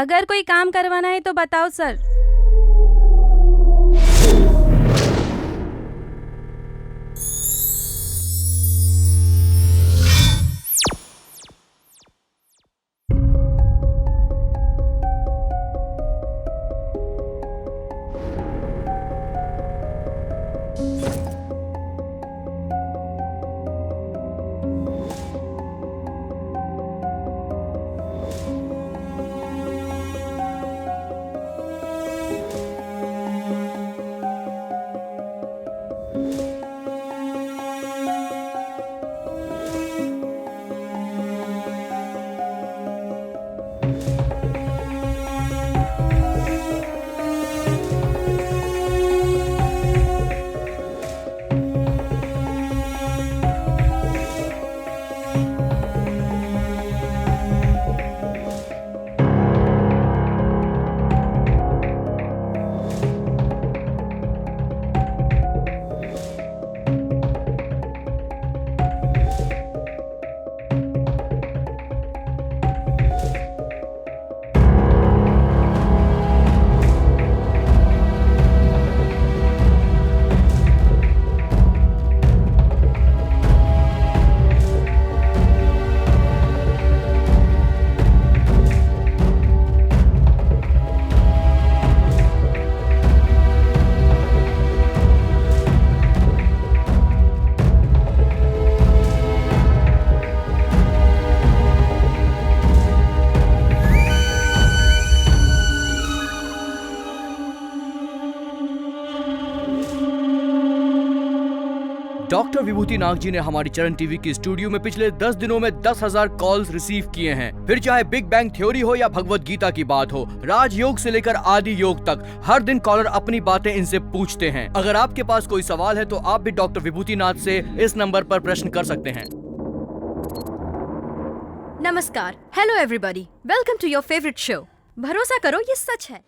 अगर कोई काम करवाना है तो बताओ सर। डॉक्टर विभूति नाग जी ने हमारी चरण टीवी की स्टूडियो में पिछले 10 दिनों में 10,000 कॉल्स रिसीव किए हैं। फिर चाहे बिग बैंग थ्योरी हो या भगवत गीता की बात हो, राजयोग से लेकर आदि योग तक, हर दिन कॉलर अपनी बातें इनसे पूछते हैं। अगर आपके पास कोई सवाल है तो आप भी डॉक्टर विभूति नाथ से इस नंबर पर प्रश्न कर सकते हैं। नमस्कार, hello everybody, welcome to your favourite show. भरोसा करो ये सच है।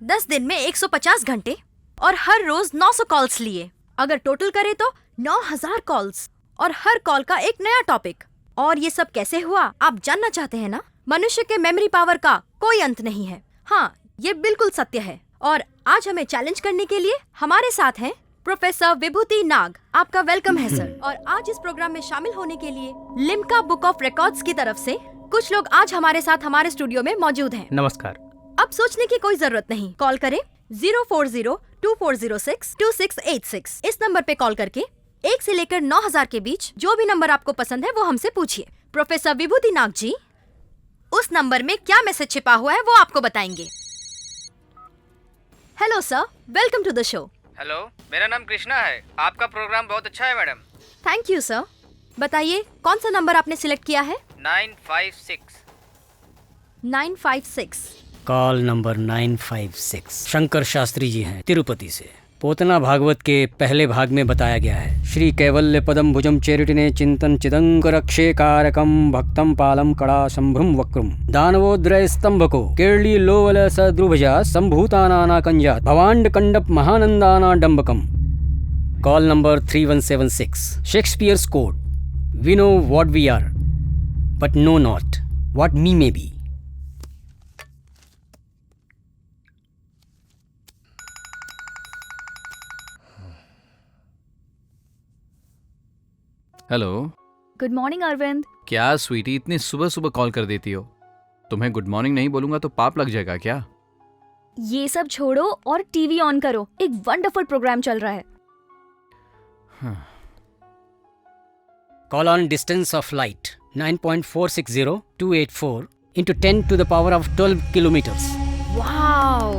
दस दिन में 150 घंटे और हर रोज 900 कॉल्स लिए। अगर टोटल करें तो 9000 कॉल्स और हर कॉल का एक नया टॉपिक। और ये सब कैसे हुआ आप जानना चाहते हैं ना? मनुष्य के मेमोरी पावर का कोई अंत नहीं है। हाँ, ये बिल्कुल सत्य है। और आज हमें चैलेंज करने के लिए हमारे साथ हैं प्रोफेसर विभूति नाग। आपका वेलकम है सर। और आज इस प्रोग्राम में शामिल होने के लिए लिम्का बुक ऑफ रिकॉर्ड्स की तरफ से कुछ लोग आज हमारे साथ हमारे स्टूडियो में मौजूद हैं। नमस्कार। अब सोचने की कोई जरूरत नहीं, कॉल करें 04024062686। इस नंबर पे कॉल करके 1 से लेकर 9000 के बीच जो भी नंबर आपको पसंद है वो हमसे पूछिए। प्रोफेसर विभूति नाग जी उस नंबर में क्या मैसेज छिपा हुआ है वो आपको बताएंगे। Hello sir, welcome to the show. Hello, मेरा नाम कृष्णा है। आपका प्रोग्राम बहुत अच्छा है मैडम। Thank you sir. बताइए कौन सा नंबर आपने सिलेक्ट किया है? 956। कॉल नंबर 956 शंकर शास्त्री जी हैं, तिरुपति से। पोतना भागवत के पहले भाग में बताया गया है, श्री कैवल्य पदम भुजम चेरिटिने चिंतन चिदंकर कारकम भक्तम पालम कड़ा संभ्रम वक्रम दानवोद्रय स्तंभको केरली लोवल सद्रुभजा संभूतानाना कंजा भवांड कंडप महानंदाना डंबकम। Call number 3176 Shakespeare's code. We know what we are but know not what me may be. Hello. Good morning Arvind. क्या स्वीटी, इतनी सुबह सुबह कॉल कर देती हो? तुम्हें गुड मॉर्निंग नहीं बोलूंगा तो पाप लग जाएगा क्या? ये सब छोड़ो और टीवी ऑन करो, एक वंडरफुल प्रोग्राम चल रहा है। Call on distance of light 9.460284 into 10 to the power of 12 kilometers। Wow,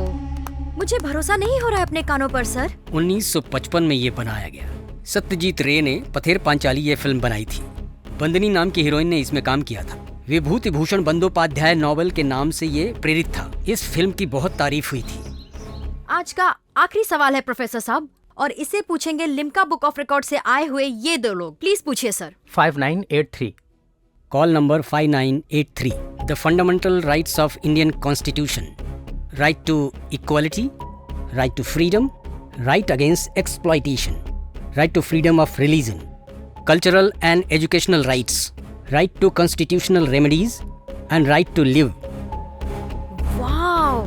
मुझे भरोसा नहीं हो रहा है अपने कानों पर सर। 1955 में ये बनाया गया। सत्यजीत रे ने पथेर पांचाली ये फिल्म बनाई थी। बंदनी नाम की हीरोइन ने इसमें काम किया था। विभूति भूषण बंदोपाध्याय नॉवेल के नाम से ये प्रेरित था। इस फिल्म की बहुत तारीफ हुई थी। आज का आखिरी सवाल है प्रोफेसर साहब, और इसे पूछेंगे लिम्का बुक ऑफ रिकॉर्ड से आए हुए ये दो लोग। प्लीज पूछिए सर। 5983। Call number 5983। The fundamental rights of Indian constitution, right to equality, right to freedom, right against exploitation, right to freedom of religion, cultural and educational rights, right to constitutional remedies, and right to live. Wow,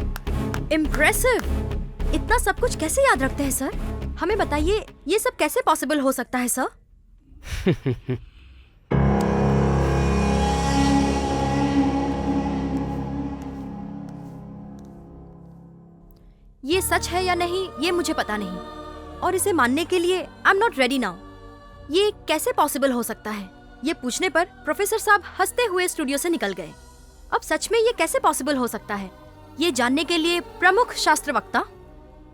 impressive. इतना सब कुछ कैसे याद रखते हैं sir? हमें बताइए, ये सब कैसे पॉसिबल हो सकता है सर? ये सच है या नहीं, ये मुझे पता नहीं, और इसे मानने के लिए I am not ready now. ये कैसे पॉसिबल हो सकता है? ये पूछने पर प्रोफेसर साहब हंसते हुए स्टूडियो से निकल गए। अब सच में ये कैसे पॉसिबल हो सकता है, ये जानने के लिए प्रमुख शास्त्र वक्ता,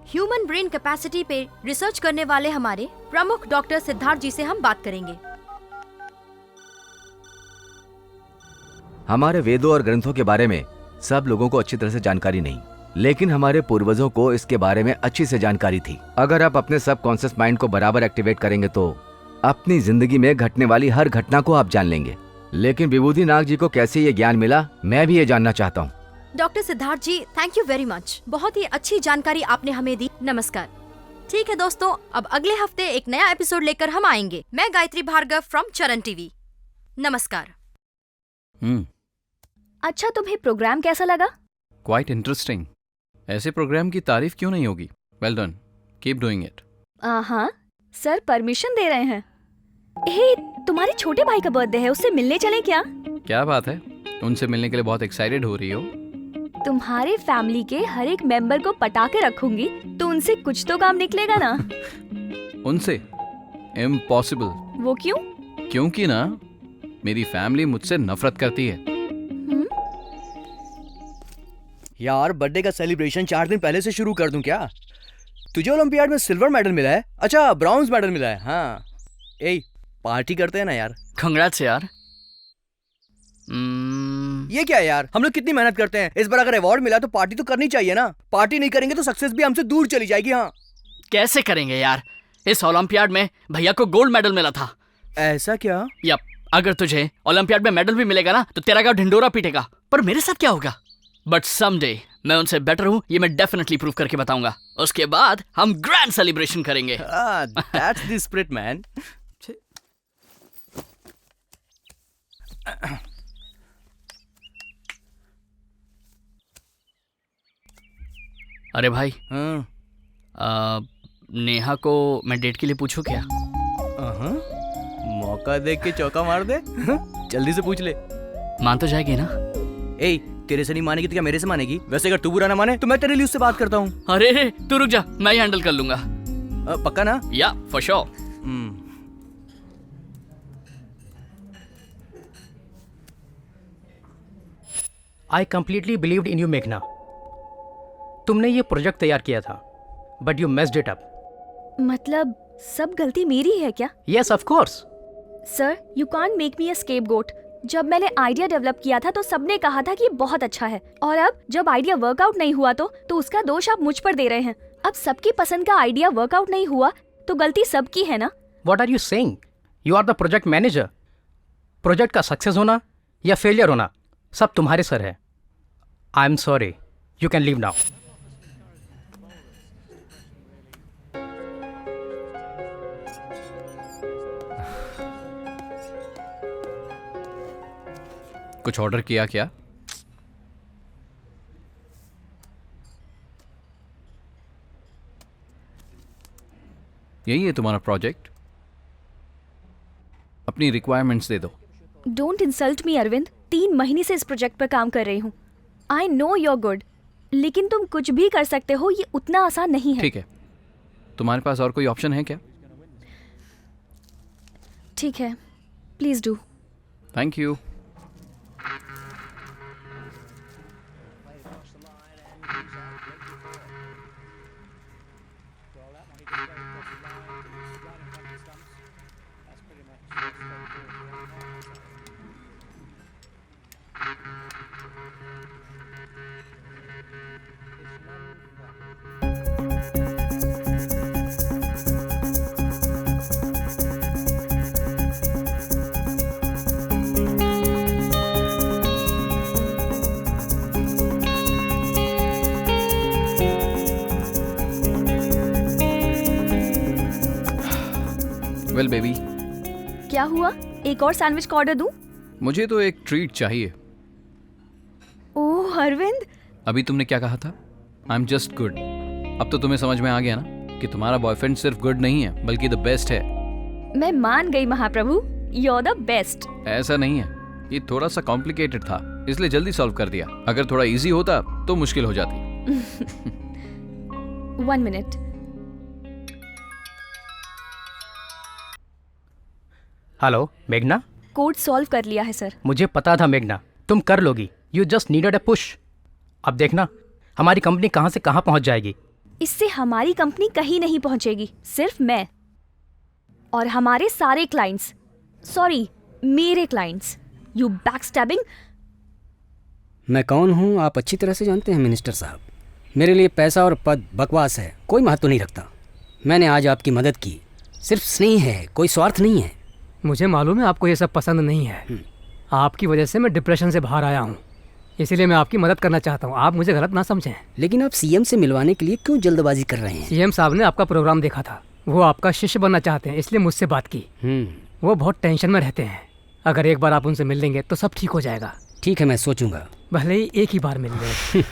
ह्यूमन ब्रेन कैपेसिटी पे रिसर्च करने वाले हमारे प्रमुख डॉक्टर सिद्धार्थ जी से हम बात करेंगे। हमारे वेदों और ग्रंथों के बारे में सब लोगों को अच्छी तरह से जानकारी नहीं, लेकिन हमारे पूर्वजों को इसके बारे में अच्छी से जानकारी थी। अगर आप अपने सबकॉन्शियस माइंड को बराबर एक्टिवेट करेंगे तो अपनी जिंदगी में घटने वाली हर घटना को आप जान लेंगे। लेकिन विभूति नाग जी को कैसे ये ज्ञान मिला, मैं भी ये जानना चाहता हूँ। Doctor Siddharth ji, thank you very much. बहुत ही अच्छी जानकारी आपने हमें दी। नमस्कार। ठीक है दोस्तों, अब अगले हफ्ते एक नया एपिसोड लेकर हम आएंगे। मैं गायत्री भार्गव फ्रॉम चरण टीवी। नमस्कार। अच्छा, तुम्हें प्रोग्राम कैसा लगा? Quite interesting. ऐसे प्रोग्राम की तारीफ क्यों नहीं होगी? Well done, keep doing it. हाँ, सर परमिशन दे रहे हैं। हे, तुम्हारे छोटे भाई का बर्थडे है, उससे मिलने चले क्या? क्या बात है, उनसे मिलने के लिए बहुत एक्साइटेड हो रही हो? तुम्हारे फैमिली के हर एक मेंबर को पटा के रखूंगी, तो उनसे कुछ तो काम निकलेगा ना? उनसे? इम्पॉसिबल। वो क्यों? क्योंकि ना मेरी फैमिली मुझसे नफरत करती है। यार बर्थडे का सेलिब्रेशन 4 दिन पहले से शुरू कर दूं क्या? तुझे ओलंपियाड में सिल्वर मेडल मिला है? अच्छा, ब्रॉन्ज मेडल मिला है। हाँ, ए पार्टी करते हैं ना यार। कंग्रेट्स यार। ये क्या है यार, हम लोग कितनी मेहनत करते हैं, इस बार अगर अवार्ड मिला तो पार्टी तो करनी चाहिए ना। पार्टी नहीं करेंगे तो सक्सेस भी हमसे दूर चली जाएगी। हाँ, कैसे करेंगे यार, इस ओलंपियाड में भैया को गोल्ड मेडल मिला था। ऐसा क्या? यप, अगर तुझे ओलंपियाड में मेडल भी मिलेगा ना तो तेरा गाँव ढिंडोरा पीटेगा, पर मेरे साथ क्या होगा? बट समडे मैं उनसे बेटर हूँ, ये मैं डेफिनेटली प्रूव करके बताऊंगा। उसके बाद हम ग्रैंड सेलिब्रेशन करेंगे। That's the spirit man. अरे भाई, हाँ, नेहा को मैं डेट के लिए पूछूं क्या? मौका देख के चौका मार दे। जल्दी से पूछ ले। मान तो जाएगी ना? ए, तेरे से नहीं मानेगी तो क्या मेरे से मानेगी? वैसे अगर तू बुरा ना माने तो मैं तेरे लिए उससे बात करता हूँ। अरे तू रुक जा, मैं ही हैंडल कर लूंगा। पक्का ना? या for sure. I completely believed in you, मेघना। तुमने ये प्रोजेक्ट तैयार किया था, but you messed it up. मतलब सब गलती मेरी है क्या? Yes, of course. Sir, you can't make me a scapegoat. जब मैंने आइडिया डेवलप किया था तो सबने कहा था कि ये बहुत अच्छा है, और अब जब आइडिया वर्कआउट नहीं हुआ तो उसका दोष आप मुझ पर दे रहे हैं। अब सबकी पसंद का आइडिया वर्कआउट नहीं हुआ तो गलती सबकी है ना? What are you saying? You are the project manager. Project का सक्सेस होना या फेलियर होना सब तुम्हारे सर है। आई am sorry, you can leave now. कुछ ऑर्डर किया क्या? यही है तुम्हारा प्रोजेक्ट? अपनी रिक्वायरमेंट्स दे दो। डोंट इंसल्ट मी अरविंद, 3 महीने से इस प्रोजेक्ट पर काम कर रही हूँ। I know you are good, लेकिन तुम कुछ भी कर सकते हो, ये उतना आसान नहीं है। ठीक है, तुम्हारे पास और कोई ऑप्शन है क्या? ठीक है, please do. Thank you. Well baby, क्या हुआ? एक और सैंडविच का ऑर्डर दूं? मुझे तो एक ट्रीट चाहिए। ओह अरविंद, अभी तुमने क्या कहा था? I am just good. अब तो तुम्हें समझ में आ गया ना कि तुम्हारा बॉयफ्रेंड सिर्फ गुड नहीं है बल्कि द बेस्ट है। मैं मान गई महाप्रभु, यू आर द बेस्ट। ऐसा नहीं है, ये थोड़ा सा कॉम्प्लिकेटेड था इसलिए जल्दी सॉल्व कर दिया। अगर थोड़ा इजी होता तो मुश्किल हो जाती। 1 मिनट। हेलो मेघना, कोड सॉल्व कर लिया है सर। मुझे पता था मेघना तुम कर लोगी। You just needed a push. अब देखना हमारी कंपनी कहाँ से कहाँ पहुँच जाएगी। इससे हमारी कंपनी कहीं नहीं पहुंचेगी, सिर्फ मैं और हमारे सारे क्लाइंट्स, सॉरी मेरे क्लाइंट्स। You backstabbing. मैं कौन हूँ आप अच्छी तरह से जानते हैं मिनिस्टर साहब। मेरे लिए पैसा और पद बकवास है, कोई महत्व नहीं रखता। मैंने आज आपकी मदद की, सिर्फ स्नेह है, कोई स्वार्थ नहीं है। मुझे मालूम है आपको ये सब पसंद नहीं है। आपकी वजह से मैं डिप्रेशन से बाहर आया हूँ, इसीलिए मैं आपकी मदद करना चाहता हूँ। आप मुझे गलत ना समझें। लेकिन आप सीएम से मिलवाने के लिए क्यों जल्दबाजी कर रहे हैं? सीएम साहब ने आपका प्रोग्राम देखा था, वो आपका शिष्य बनना चाहते हैं, इसलिए मुझसे बात की। वो बहुत टेंशन में रहते हैं। अगर एक बार आप उनसे मिल लेंगे तो सब ठीक हो जाएगा। ठीक है, मैं सोचूंगा। भले ही एक ही बार मिल लें।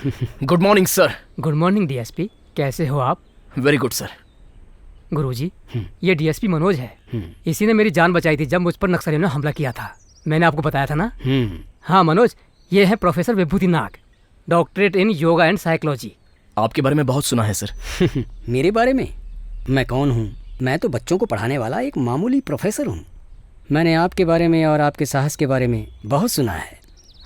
Good morning sir. Good morning DSP, कैसे हो आप? Very good sir. गुरुजी, ये डीएसपी मनोज है। इसी ने मेरी जान बचाई थी जब मुझ पर नक्सलियों ने हमला किया था। मैंने आपको बताया था ना? हाँ मनोज, ये है professor Vibhuti Nag, doctorate in yoga and psychology. आपके बारे में बहुत सुना है सर। मेरे बारे में? मैं कौन हूँ? मैं तो बच्चों को पढ़ाने वाला एक मामूली प्रोफेसर हूँ। मैंने आपके बारे में और आपके साहस के बारे में बहुत सुना है।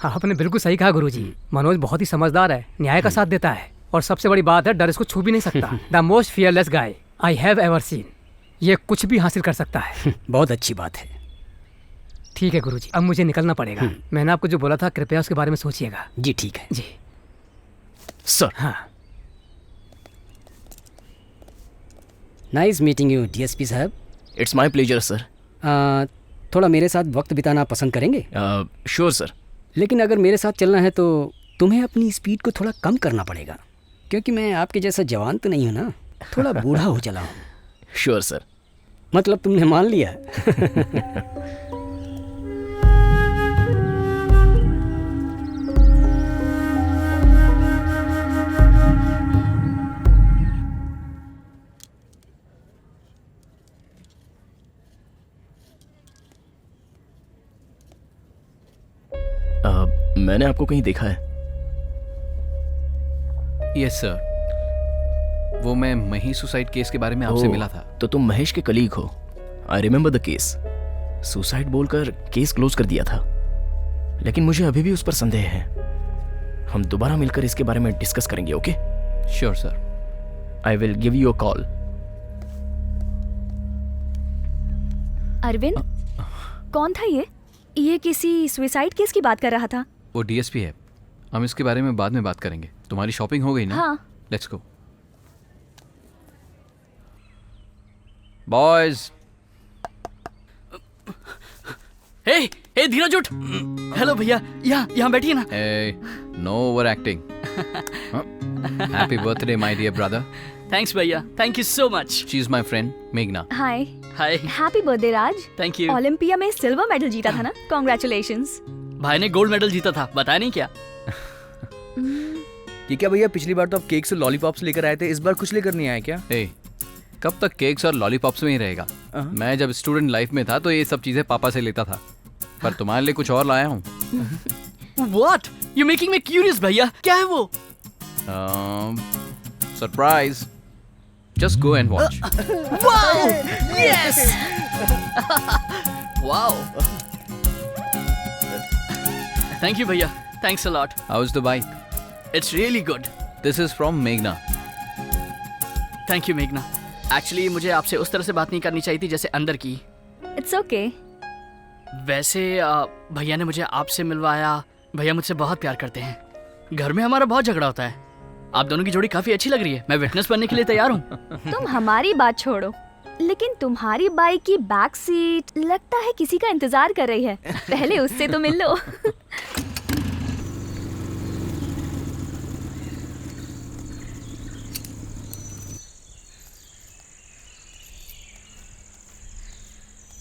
आपने बिल्कुल सही कहा गुरुजी। मनोज बहुत ही समझदार है, न्याय का साथ देता है, और सबसे बड़ी बात है डर इसको छू भी नहीं सकता। The most fearless guy I have ever seen. ये कुछ भी हासिल कर सकता है। बहुत अच्छी बात है। ठीक है गुरुजी, अब मुझे निकलना पड़ेगा। मैंने आपको जो बोला था कृपया उसके बारे में सोचिएगा। जी ठीक है। जी सर। हाँ। नाइस मीटिंग यू डीएसपी साहब। It's my pleasure sir. थोड़ा मेरे साथ वक्त बिताना पसंद करेंगे? Sure sir. लेकिन अगर मेरे साथ चलना है तो तुम्हें अपनी स्पीड को थोड़ा कम करना पड़ेगा, क्योंकि मैं आपके जैसा जवान तो नहीं हूँ ना, थोड़ा बूढ़ा हो चला हूँ। Sure sir. मतलब तुमने मान लिया? मैंने आपको कहीं देखा है? यस सर, वो मैं मही सुसाइड केस के बारे में आपसे मिला था। तो तुम महेश के कलीग हो। I remember the case. Suicide बोलकर केस क्लोज कर दिया था, लेकिन मुझे अभी भी उस पर संदेह है। हम दोबारा मिलकर इसके बारे में डिस्कस करेंगे। Okay? Sure sir. I will give you a call. Arvind, कौन था ये? ये किसी सुसाइड केस की बात कर रहा था। वो डीएसपी है। हम इसके बारे में बाद में बात करेंगे। तुम्हारी शॉपिंग हो गई ना? हाँ। Let's go boys. हे हे धीरज उठ। हेलो भैया, यहाँ बैठिए ना। No over acting. Happy birthday my dear brother. Thanks भैया, thank you so much. She is my friend मेघना। Hi. Hi. Happy birthday Raj. Thank you. Olympiad में सिल्वर मेडल जीता था ना? कॉन्ग्रेचुलेशंस। भाई ने गोल्ड मेडल जीता था, बताया नहीं क्या? ये क्या भैया, पिछली बार तो आप केक्स और लॉलीपॉप्स लेकर आए थे, इस बार कुछ लेकर नहीं आए क्या? कब तक केक्स और लॉलीपॉप्स में ही रहेगा? मैं जब स्टूडेंट लाइफ में था तो ये सब चीजें पापा से लेता था, पर तुम्हारे लिए कुछ और लाया हूँ। What? You're making me curious भैया, क्या है वो? Surprise. Just go and watch. Wow! Yes! Wow! Thank you भैया, thanks a lot. How's the bike? It's really good. This is from Meghna. Thank you मेघना। Actually मुझे आपसे उस तरह से बात नहीं करनी चाहिए थी जैसे अंदर की। It's okay. वैसे भैया ने मुझे आपसे मिलवाया। भैया मुझसे बहुत प्यार करते हैं। घर में हमारा बहुत झगड़ा होता है। आप दोनों की जोड़ी काफी अच्छी लग रही है। मैं विटनेस बनने के लिए तैयार हूँ। तुम हमारी बात छोड़ो, लेकिन तुम्हारी बाइक की बैक सीट लगता है किसी का इंतजार कर रही है। पहले उससे तो मिल लो।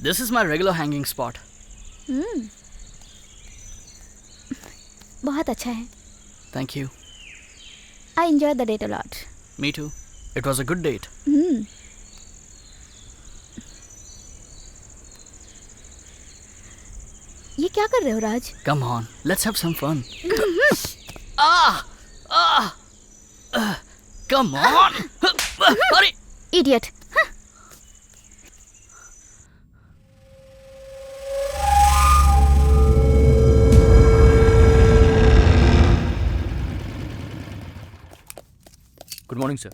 This is my regular hanging spot. बहुत अच्छा है. Thank you. I enjoyed the date a lot. Me too. It was a good date. ये क्या कर रहे हो राज? Come on, let's have some fun. Ah! Ah! Come on! अरे! Idiot. Good morning sir.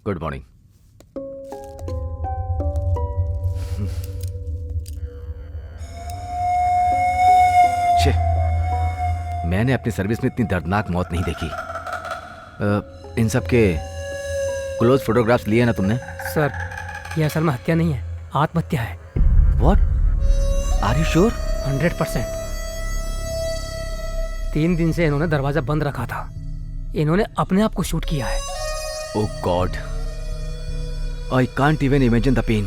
Good morning. छे, मैंने अपनी service में इतनी दर्दनाक मौत नहीं देखी. इन सब के क्लोज फोटोग्राफ्स लिए ना तुमने? सर, ये असल में हत्या नहीं है, आत्महत्या है. व्हाट? Are you sure? 100%. 3 दिन से इन्होंने दरवाजा बंद रखा था. इन्होंने अपने आप को शूट किया है. Oh God, I can't even imagine the pain.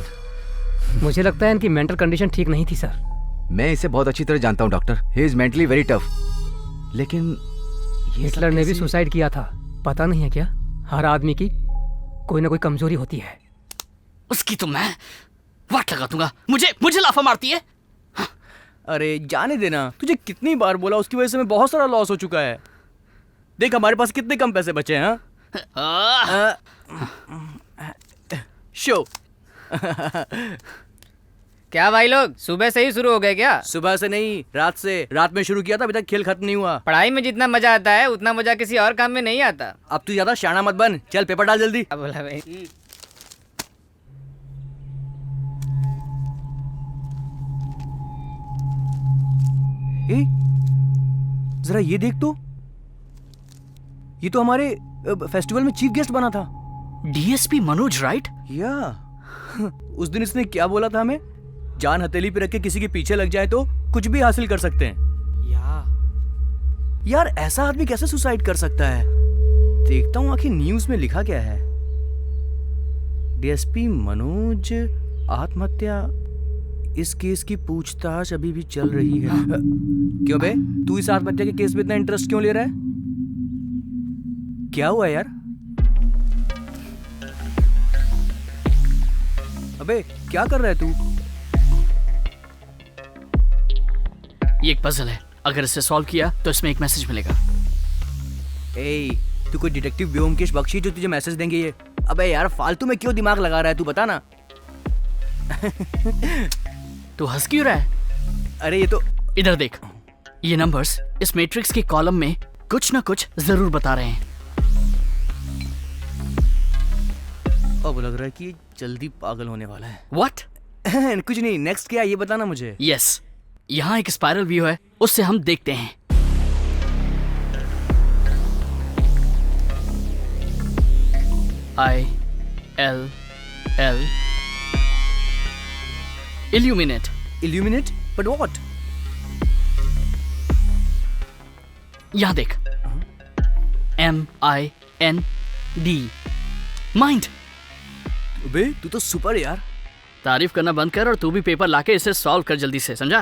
मुझे लगता है इनकी मेंटल कंडीशन ठीक नहीं थी सर. मैं इसे बहुत अच्छी तरह जानता हूँ doctor. He is mentally very tough. लेकिन हिटलर ने भी सुसाइड किया था. पता नहीं है क्या? हर आदमी की कोई ना कोई कमजोरी होती है. उसकी तो मैं वाट लगा दूंगा. मुझे लाफा मारती है. अरे जाने देना. तुझे कितनी बार बोला, उसकी वजह से मैं बहुत सारा लॉस हो चुका है. देख हमारे पास कितने कम पैसे बचे हैं. शो. क्या भाई लोग सुबह से ही शुरू हो गए क्या? सुबह से नहीं, रात से. रात में शुरू किया था, अभी तक खेल खत्म नहीं हुआ. पढ़ाई में जितना मजा आता है उतना मजा किसी और काम में नहीं आता. अब तू ज्यादा शाना मत बन. चल पेपर डाल जल्दी. अब बोला भाई. जरा ये देख तो. ये तो हमारे फेस्टिवल में चीफ गेस्ट बना था. DSP Manoj, right? या उस दिन इसने क्या बोला था हमें? जान हथेली पे रख के किसी के पीछे लग जाए तो कुछ भी हासिल कर सकते हैं. यार ऐसा आदमी कैसे सुसाइड कर सकता है? देखता हूँ आखिर न्यूज में लिखा क्या है. डीएसपी मनोज आत्महत्या. इस केस की पूछताछ अभी भी चल रही है. क्यों बे, तू इस आत्महत्या के केस में इतना इंटरेस्ट क्यों ले रहा है? क्या हुआ यार? अबे क्या कर रहा है तू? ये एक पजल है. अगर इसे सॉल्व किया तो इसमें एक मैसेज मिलेगा. तू कोई डिटेक्टिव व्योमकेश बख्शी जो तुझे मैसेज देंगे ये? अबे यार फालतू में क्यों दिमाग लगा रहा है, तू बता ना. तू हंस क्यों रहा है? अरे ये तो इधर देख. ये नंबर्स इस मैट्रिक्स के कॉलम में कुछ ना कुछ जरूर बता रहे हैं. अब लग रहा है कि जल्दी पागल होने वाला है. व्हाट? कुछ नहीं. नेक्स्ट क्या ये बताना मुझे. यस, यहाँ एक स्पाइरल व्यू है, उससे हम देखते हैं. ILL Illuminate. Illuminate? But what? यहाँ देख. MIND. माइंड. अबे तू तो सुपर यार. तारीफ करना बंद कर और तू भी पेपर लाके इसे सॉल्व कर जल्दी से, समझा?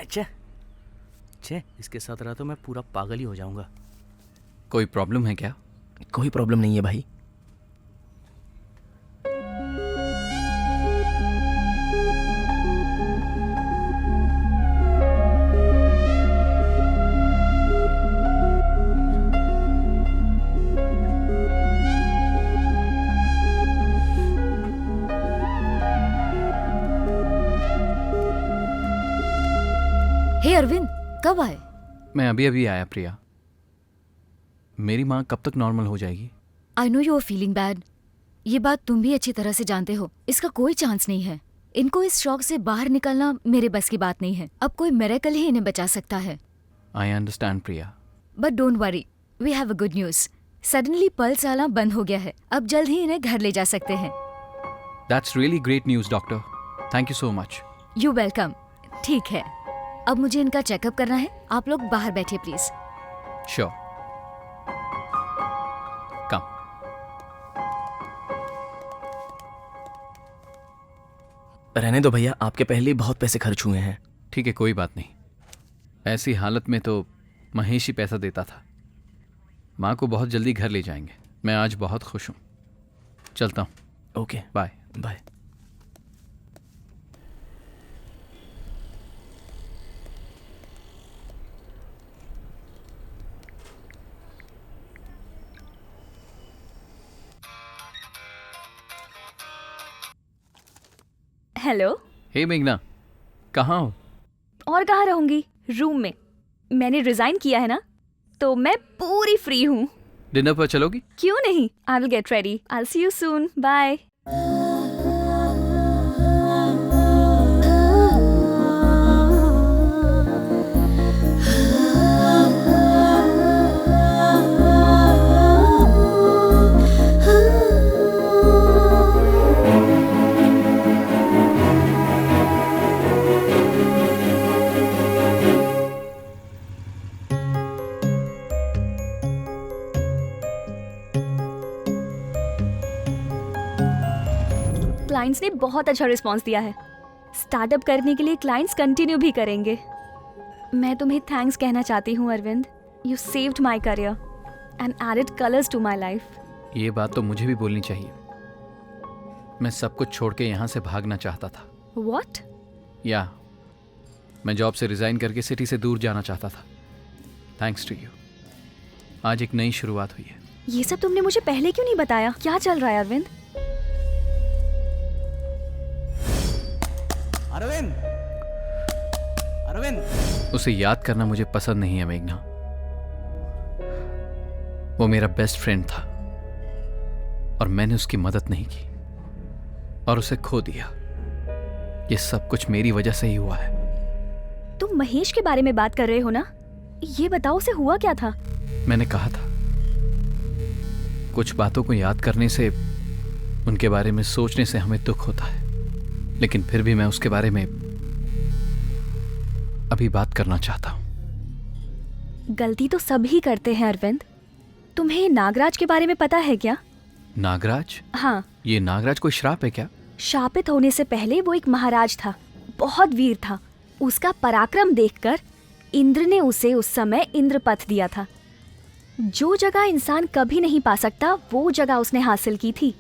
अच्छा. इसके साथ रहा तो मैं पूरा पागल ही हो जाऊंगा. कोई प्रॉब्लम है क्या? कोई प्रॉब्लम नहीं है भाई. हे अरविंद, कब आए? मैं अभी आया प्रिया. मेरी माँ कब तक नॉर्मल हो जाएगी? I know you are feeling bad. ये बात तुम भी अच्छी तरह से जानते हो. इसका कोई चांस नहीं है. इनको इस शॉक से बाहर निकलना मेरे बस की बात नहीं है. अब कोई मिरेकल ही इन्हें बचा सकता है. I understand Priya. But don't worry, we have a good news. Suddenly pulse आना बंद हो गया है. अब जल्द ही इन्हें घर ले जा सकते हैं. That's really great news doctor. Thank you so much. You welcome. ठीक है, अब मुझे इनका चेकअप करना है. आप लोग बाहर बैठिए प्लीज. श्योर. कम. रहने दो भैया, आपके पहले ही बहुत पैसे खर्च हुए हैं। ठीक है, कोई बात नहीं। ऐसी हालत में तो महेश ही पैसा देता था। माँ को बहुत जल्दी घर ले जाएंगे। मैं आज बहुत खुश हूँ। चलता हूँ। Okay, bye bye. Hello. Hey मेघना, कहाँ हो? और कहाँ रहूंगी, रूम में। मैंने रिजाइन किया है ना, तो मैं पूरी फ्री हूँ। डिनर पर चलोगी? क्यों नहीं, I will get ready. I will see you soon, bye. Clients ने बहुत अच्छा रिस्पांस दिया है। स्टार्टअप करने के लिए क्लाइंट्स कंटिन्यू भी करेंगे। मैं तुम्हें थैंक्स कहना चाहती हूँ Arvind. You saved my career and added colours to my life. ये बात तो मुझे भी बोलनी चाहिए। मैं सब कुछ छोड़ के यहाँ से भागना चाहता था। व्हाट? या मैं जॉब से रिजाइन करके सिटी से दूर जाना चाहता था। थैंक्स टू यू, आज एक नई शुरुआत हुई है। ये सब तुमने मुझे पहले क्यों नहीं बताया? क्या चल रहा है अरविंद? अरविंद, अरविंद। उसे याद करना मुझे पसंद नहीं है मेघना। वो मेरा बेस्ट फ्रेंड था और मैंने उसकी मदद नहीं की और उसे खो दिया। ये सब कुछ मेरी वजह से ही हुआ है। तुम महेश के बारे में बात कर रहे हो ना? ये बताओ, उसे हुआ क्या था? मैंने कहा था, कुछ बातों को याद करने से, उनके बारे में सोचने से हमें दुख होता है, लेकिन फिर भी मैं उसके बारे में अभी बात करना चाहता हूं। गलती तो सभी करते हैं अरविंद। तुम्हें नागराज के बारे में पता है क्या? नागराज? हाँ। ये नागराज कोई श्राप है क्या? शापित होने से पहले वो एक महाराज था, बहुत वीर था। उसका पराक्रम देखकर इंद्र ने उसे उस समय इंद्रपथ दिया था। जो जगह इंसान कभी नहीं पा सकता, वो जगह उसने हासिल की थी।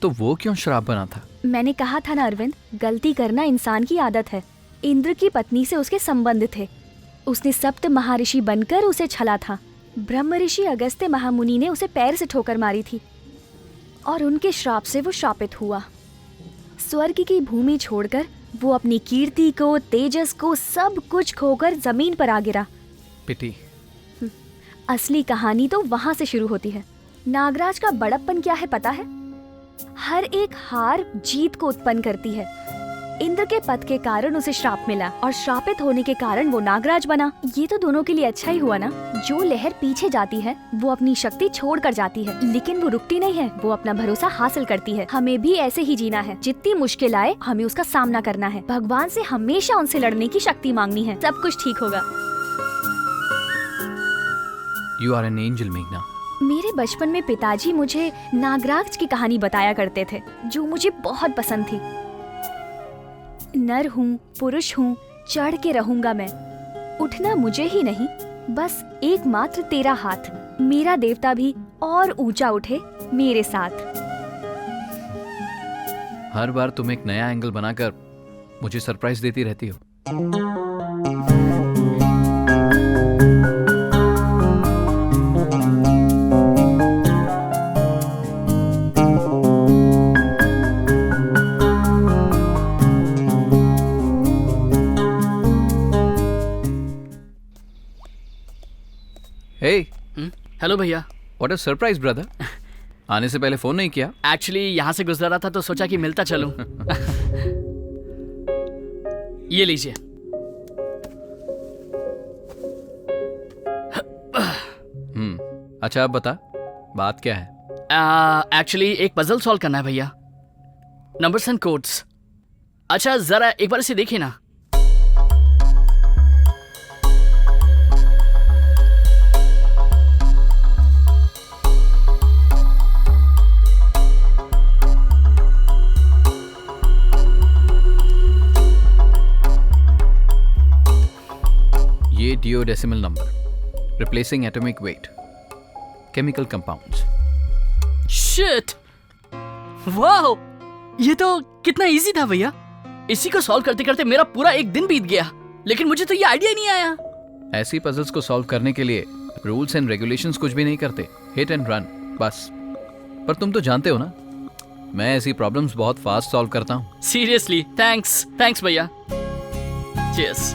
तो वो क्यों श्राप बना था? मैंने कहा था ना अरविंद, गलती करना इंसान की आदत है। इंद्र की पत्नी से उसके संबंध थे। उसने सप्त महर्षि बनकर उसे छला था। ब्रह्म ऋषि अगस्त्य महामुनि ने उसे पैर से ठोकर मारी थी और उनके श्राप से वो शापित हुआ। स्वर्ग की भूमि छोड़कर वो अपनी कीर्ति को, तेजस को, सब कुछ खोकर जमीन पर आ गिरा। पिटी। असली कहानी तो वहां से शुरू होती है। नागराज का बड़प्पन क्या है पता है? हर एक हार जीत को उत्पन्न करती है। इंद्र के पद के कारण उसे श्राप मिला और श्रापित होने के कारण वो नागराज बना। ये तो दोनों के लिए अच्छा ही हुआ ना। जो लहर पीछे जाती है वो अपनी शक्ति छोड़ कर जाती है, लेकिन वो रुकती नहीं है, वो अपना भरोसा हासिल करती है। हमें भी ऐसे ही जीना है। जितनी मुश्किल आए हमें उसका सामना करना है। भगवान से हमेशा उनसे लड़ने की शक्ति मांगनी है। सब कुछ ठीक होगा। You are an angel, मेघना। मेरे बचपन में पिताजी मुझे नागराज की कहानी बताया करते थे, जो मुझे बहुत पसंद थी। नर हूँ, पुरुष हूँ, चढ़ के रहूंगा मैं। उठना मुझे ही नहीं, बस एकमात्र तेरा हाथ। मेरा देवता भी और ऊंचा उठे मेरे साथ। हर बार तुम एक नया एंगल बनाकर मुझे सरप्राइज देती रहती हो। हेलो भैया। What a surprise brother. आने से पहले फोन नहीं किया? एक्चुअली यहाँ से गुजर रहा था तो सोचा कि मिलता चलूं। ये लीजिए। अच्छा अब बता, बात क्या है? एक्चुअली एक पजल सॉल्व करना है भैया, नंबर्स एंड कोड्स। अच्छा जरा एक बार इसे देखिए ना। ये duodecimal number, replacing atomic weight, chemical compounds. Shit, wow, ये तो कितना इजी था भैया। इसी को सॉल्व करते करते मेरा पूरा एक दिन बीत गया, लेकिन मुझे तो ये आइडिया ही नहीं आया। ऐसी पजल्स को सॉल्व करने के लिए रूल्स एंड रेगुलेशंस कुछ भी नहीं करते, हिट एंड रन बस। पर तुम तो जानते हो ना, मैं ऐसी प्रॉब्लम्स बहुत फास्ट सॉल्व करता हूँ। सीरियसली, थैंक्स भैया। चीयर्स।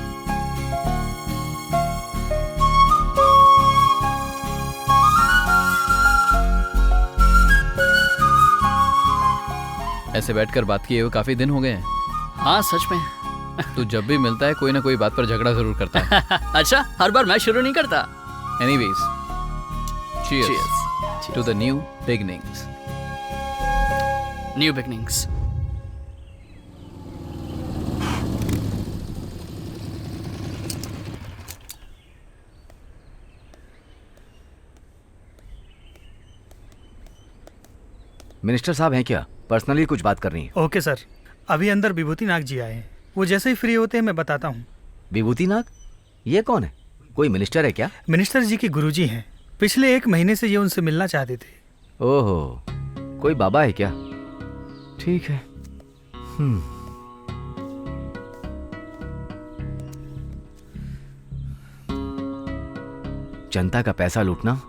ऐसे बैठकर बात किए हुए काफी दिन हो गए हैं। हाँ सच में। तू जब भी मिलता है कोई ना कोई बात पर झगड़ा जरूर करता है। अच्छा, हर बार मैं शुरू नहीं करता। Anyways, cheers to the new beginnings. New beginnings. Minister साहब हैं क्या? पर्सनली कुछ बात करनी है। ओके सर, अभी अंदर विभूति नाग जी आए हैं। वो जैसे ही फ्री होते हैं मैं बताता हूँ। विभूति नाग? ये कौन है? कोई मिनिस्टर है क्या? मिनिस्टर जी की गुरुजी हैं। पिछले 1 महीने से ये उनसे मिलना चाहते थे। ओहो, कोई बाबा है क्या? ठीक है। जनता का पैसा लूटना,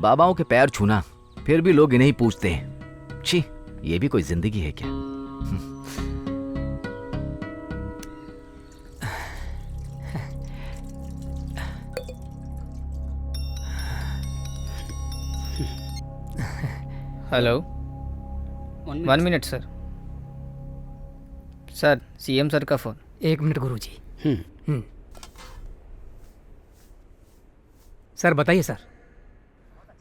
बाबाओं के पैर छूना, फिर भी लोग इन्हें ही पूछते हैं। छी, ये भी कोई जिंदगी है क्या? Hello, 1 minute sir. Sir, CM sir का फोन। 1 मिनट गुरुजी। सर बताइए सर,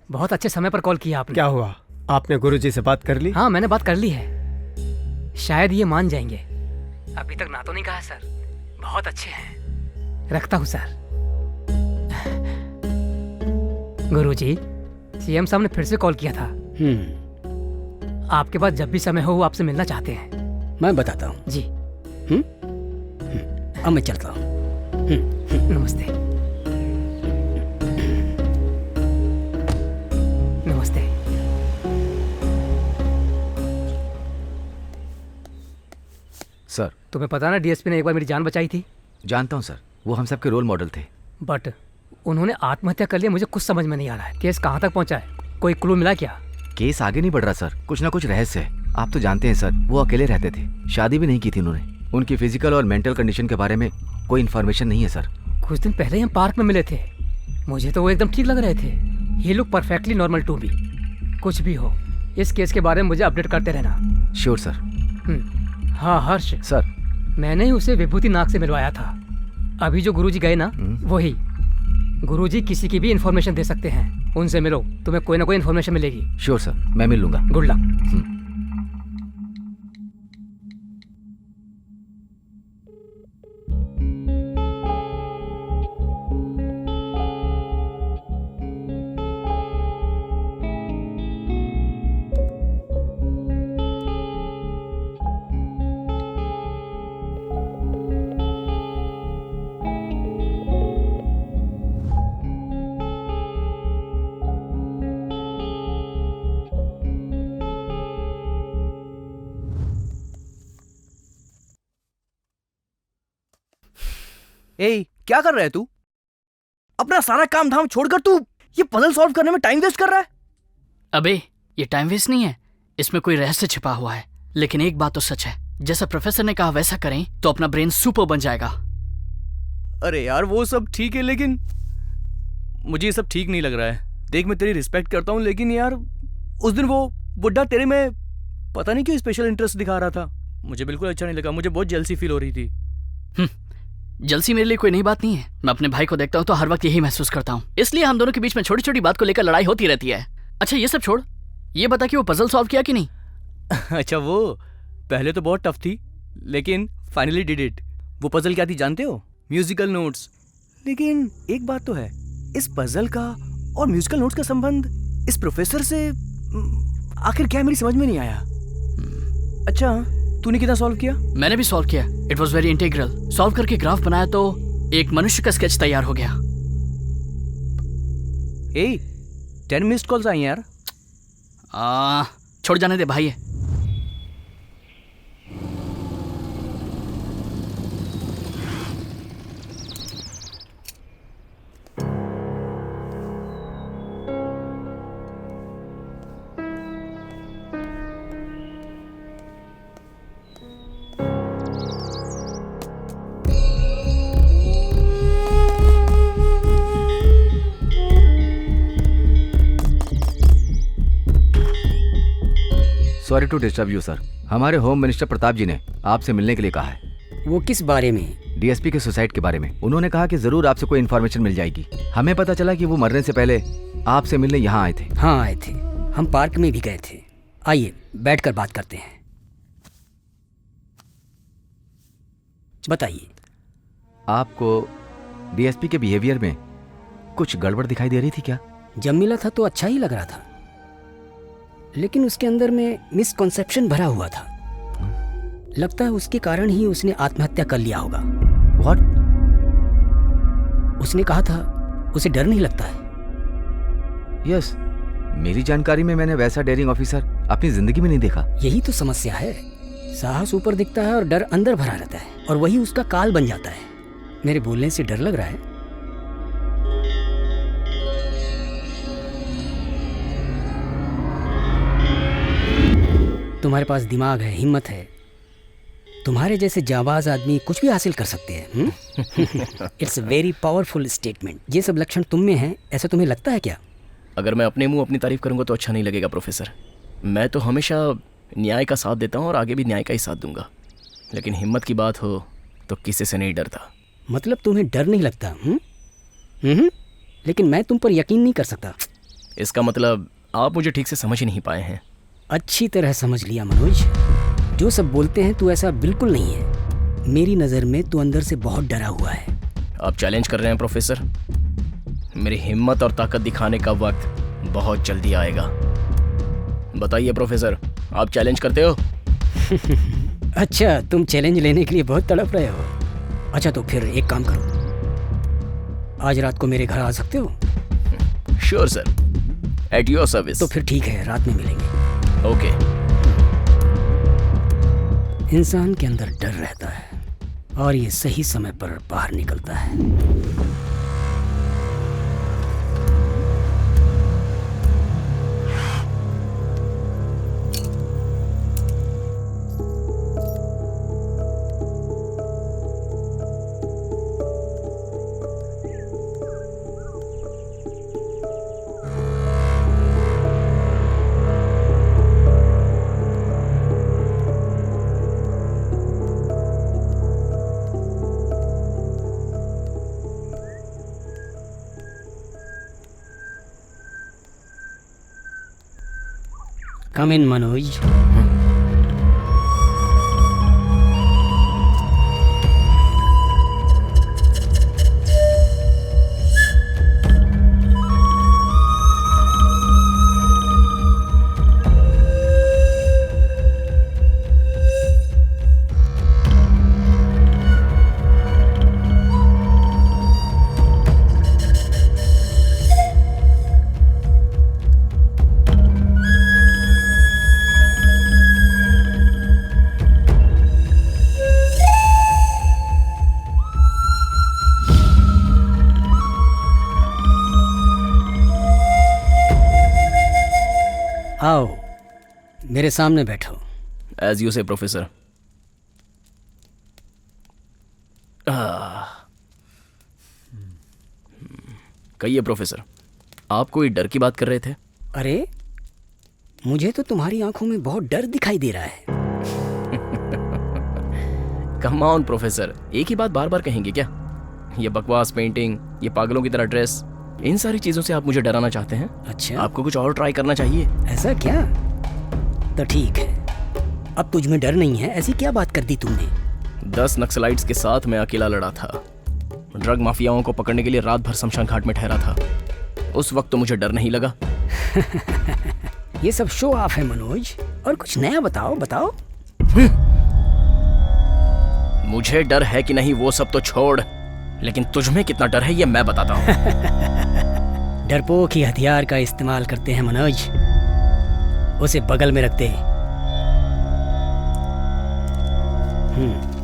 बहुत अच्छे समय पर कॉल किया आपने। क्या हुआ? आपने गुरुजी से बात कर ली? हाँ, मैंने बात कर ली है। शायद ये मान जाएंगे। अभी तक ना तो नहीं कहा सर। बहुत अच्छे हैं। रखता हूँ सर। गुरुजी, सीएम साहब ने फिर से कॉल किया था। आपके पास जब भी समय हो वो आपसे मिलना चाहते हैं। मैं बताता हूँ जी। अब मैं चलता हूँ। नमस्ते। नमस्ते। सर, तुम्हें पता ना डीएसपी ने एक बार मेरी जान बचाई थी। जानता हूँ सर, वो हम सबके रोल मॉडल थे। बट उन्होंने आत्महत्या कर लिया। मुझे कुछ समझ में नहीं आ रहा है। केस कहाँ तक पहुँचा है? कोई क्लू मिला क्या? केस आगे नहीं बढ़ रहा सर, कुछ ना कुछ रहस्य है। आप तो जानते हैं सर, वो अकेले रहते थे, शादी भी नहीं की थी उन्होंने। उनकी फिजिकल और मेंटल कंडीशन के बारे में कोई इन्फॉर्मेशन नहीं है सर। कुछ दिन पहले हम पार्क में मिले थे। मुझे तो वो एकदम ठीक लग रहे थे। He look perfectly normal to me. कुछ भी हो, इस केस के बारे में मुझे अपडेट करते रहना। Sure sir. हाँ हर्ष सर, मैंने ही उसे विभूति नाग से मिलवाया था। अभी जो गुरुजी गए ना, वही। गुरुजी किसी की भी इन्फॉर्मेशन दे सकते हैं। उनसे मिलो, तुम्हें कोई ना कोई इन्फॉर्मेशन मिलेगी। श्योर सर, मैं मिल लूंगा। Good luck. ए, क्या कर रहा है तू? अपना सारा काम धाम छोड़कर तू ये पजल सॉल्व करने में टाइम वेस्ट कर रहा है? अबे, ये टाइम वेस्ट नहीं है, इसमें कोई रहस्य छिपा हुआ है। लेकिन एक बात तो सच है, जैसा प्रोफेसर ने कहा वैसा करें तो अपना ब्रेन सुपर बन जाएगा। अरे यार, वो सब ठीक है, लेकिन मुझे ये सब ठीक नहीं लग रहा है। देख, मैं तेरी रिस्पेक्ट करता हूँ, लेकिन यार उस दिन वो बुड्ढा तेरे में पता नहीं क्यों स्पेशल इंटरेस्ट दिखा रहा था। मुझे बिल्कुल अच्छा नहीं लगा। मुझे बहुत जेलसी फील हो रही थी। जलसी मेरे लिए कोई नई बात नहीं है। मैं अपने भाई को देखता हूँ तो हर वक्त यही महसूस करता हूँ। इसलिए हम दोनों के बीच में छोटी छोटी बात को लेकर लड़ाई होती रहती है। अच्छा, ये सब छोड़, ये बता कि वो पजल सॉल्व किया कि नहीं? अच्छा, वो पहले तो बहुत टफ थी, लेकिन फाइनली डिड इट। वो पजल क्या थी जानते हो? Musical notes. लेकिन एक बात तो है, इस पजल का और म्यूजिकल नोट्स का संबंध इस प्रोफेसर से आखिर क्या है, मेरी समझ में नहीं आया। अच्छा, तूने कितना सॉल्व किया? मैंने भी सॉल्व किया। It was very integral. Solve करके ग्राफ बनाया तो एक मनुष्य का स्केच तैयार हो गया। 10 मिस्ड कॉल्स आई यार। छोड़ जाने दे भाई। Sorry to disturb you sir, हमारे होम मिनिस्टर प्रताप जी ने आपसे मिलने के लिए कहा है। वो किस बारे में? डीएसपी के सुसाइड के बारे में। उन्होंने कहा कि जरूर आपसे कोई इन्फॉर्मेशन मिल जाएगी। हमें पता चला कि वो मरने से पहले आपसे मिलने यहाँ आए थे। हाँ आए थे, हम पार्क में भी गए थे। आइए बैठकर बात करते हैं। बताइए। आपको डीएसपी के बिहेवियर में कुछ गड़बड़ दिखाई दे रही थी क्या? जब मिला था तो अच्छा ही लग रहा था, लेकिन उसके अंदर में मिसकॉन्सेप्शन भरा हुआ था। लगता है उसके कारण ही उसने आत्महत्या कर लिया होगा। What? उसने कहा था उसे डर नहीं लगता है। यस, मेरी जानकारी में मैंने वैसा डेयरिंग ऑफिसर अपनी जिंदगी में नहीं देखा। यही तो समस्या है, साहस ऊपर दिखता है और डर अंदर भरा रहता है, और वही उसका काल बन जाता है। मेरे बोलने से डर लग रहा है? तुम्हारे पास दिमाग है, हिम्मत है, तुम्हारे जैसे जाबाज आदमी कुछ भी हासिल कर सकते हैं। It's very powerful statement. ये सब लक्षण तुम में हैं, ऐसा तुम्हें लगता है क्या? अगर मैं अपने मुंह अपनी तारीफ करूंगा तो अच्छा नहीं लगेगा प्रोफेसर। मैं तो हमेशा न्याय का साथ देता हूँ और आगे भी न्याय का ही साथ दूंगा, लेकिन हिम्मत की बात हो तो किसी से नहीं डरता। मतलब तुम्हें डर नहीं लगता? लेकिन मैं तुम पर यकीन नहीं कर सकता। इसका मतलब आप मुझे ठीक से समझ ही नहीं पाए हैं। अच्छी तरह समझ लिया मनोज, जो सब बोलते हैं तू ऐसा बिल्कुल नहीं है। मेरी नज़र में तू अंदर से बहुत डरा हुआ है। आप चैलेंज कर रहे हैं प्रोफेसर? मेरी हिम्मत और ताकत दिखाने का वक्त बहुत जल्दी आएगा। बताइए प्रोफेसर, आप चैलेंज करते हो? अच्छा, तुम चैलेंज लेने के लिए बहुत तड़प रहे हो। अच्छा तो फिर एक काम करो, आज रात को मेरे घर आ सकते हो? Sure sir, at your service. तो फिर ठीक है, रात में मिलेंगे। ओके। इंसान के अंदर डर रहता है और ये सही समय पर बाहर निकलता है। Come in, Manoj. आओ मेरे सामने बैठो। एज यू से प्रोफेसर। कहिए प्रोफेसर, आप कोई डर की बात कर रहे थे? अरे मुझे तो तुम्हारी आंखों में बहुत डर दिखाई दे रहा है। कम ऑन प्रोफेसर, एक ही बात बार बार कहेंगे क्या? ये बकवास पेंटिंग, ये पागलों की तरह ड्रेस, इन सारी चीजों से आप मुझे डराना चाहते हैं? अच्छा, आपको कुछ और ट्राई करना चाहिए। ऐसा क्या? तो ठीक है, अब तुझ में डर नहीं है, ऐसी क्या बात कर दी तुमने? 10 नक्सलाइट्स के साथ मैं अकेला लड़ा था। ड्रग माफियाओं को पकड़ने के लिए रात भर शमशान घाट में ठहरा था। उस वक्त तो मुझे डर नहीं लगा। ये सब शो ऑफ है मनोज, और कुछ नया बताओ। मुझे डर है कि नहीं वो सब तो छोड़, लेकिन तुझ में कितना डर है ये मैं बताता हूँ। डरपोक ही हथियार का इस्तेमाल करते हैं मनोज। उसे बगल में रखते।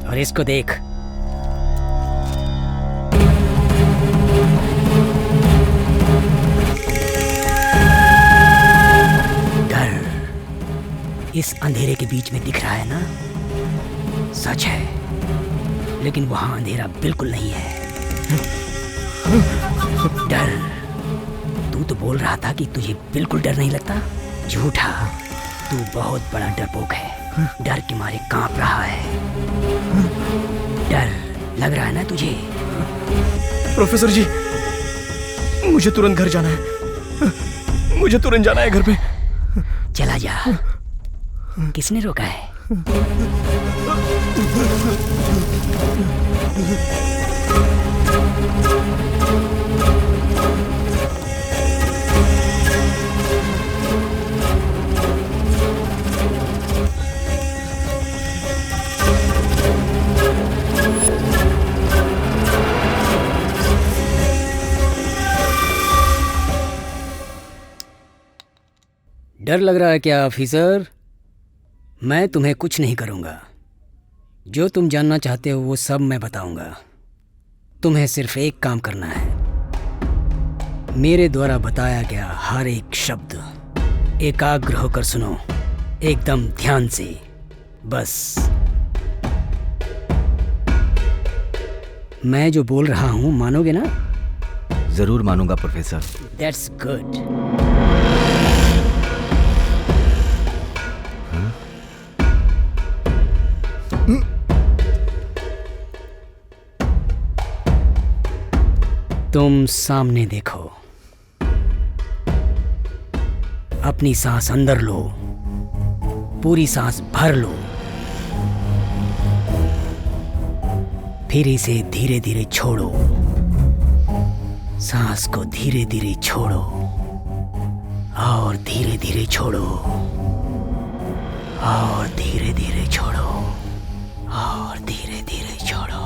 और इसको देख। डर इस अंधेरे के बीच में दिख रहा है ना, सच है, लेकिन वहां अंधेरा बिल्कुल नहीं है। डर, तू तो बोल रहा था कि तुझे बिल्कुल डर नहीं लगता। झूठा, तू बहुत बड़ा डरपोक है। डर के मारे कांप रहा है। डर लग रहा है ना तुझे? प्रोफेसर जी, मुझे तुरंत घर जाना है। मुझे तुरंत जाना है घर पे। चला जा। किसने रोका है? डर लग रहा है क्या ऑफिसर? मैं तुम्हें कुछ नहीं करूंगा। जो तुम जानना चाहते हो वो सब मैं बताऊंगा। तुम्हें सिर्फ एक काम करना है। मेरे द्वारा बताया गया हर एक शब्द एकाग्र होकर सुनो, एकदम ध्यान से। बस मैं जो बोल रहा हूं मानोगे ना? जरूर मानूंगा प्रोफेसर। That's good. तुम सामने देखो। अपनी सांस अंदर लो, पूरी सांस भर लो, फिर इसे धीरे धीरे छोड़ो। सांस को धीरे धीरे छोड़ो और धीरे धीरे छोड़ो और धीरे धीरे छोड़ो और धीरे धीरे छोड़ो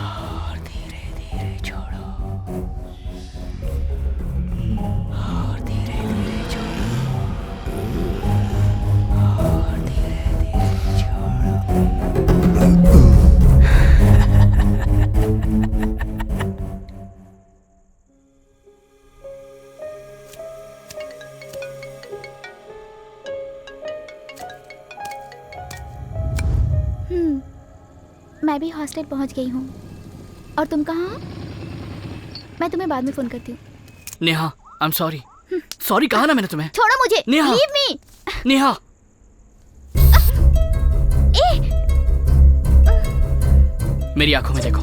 और धीरे धीरे छोड़ो और धीरे धीरे छोड़ो और धीरे धीरे छोड़ो। मैं भी हॉस्टल पहुंच गई हूँ। और तुम कहाँ हो? मैं तुम्हें बाद में फोन करती हूँ। Neha, I am sorry. Sorry कहा ना मैंने तुम्हें। छोड़ो मुझे। Neha, leave me. नेहा। मेरी आंखों में देखो।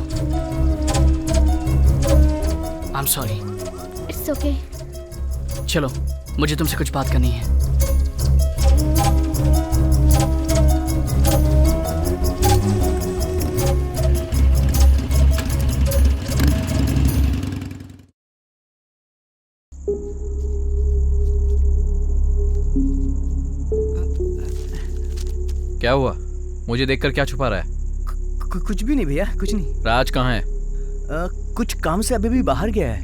I am sorry. It's okay. चलो, मुझे तुमसे कुछ बात करनी है। क्या हुआ? मुझे देखकर क्या छुपा रहा है? कुछ भी नहीं भैया, कुछ नहीं। राज कहाँ है? कुछ काम से अभी भी बाहर गया है।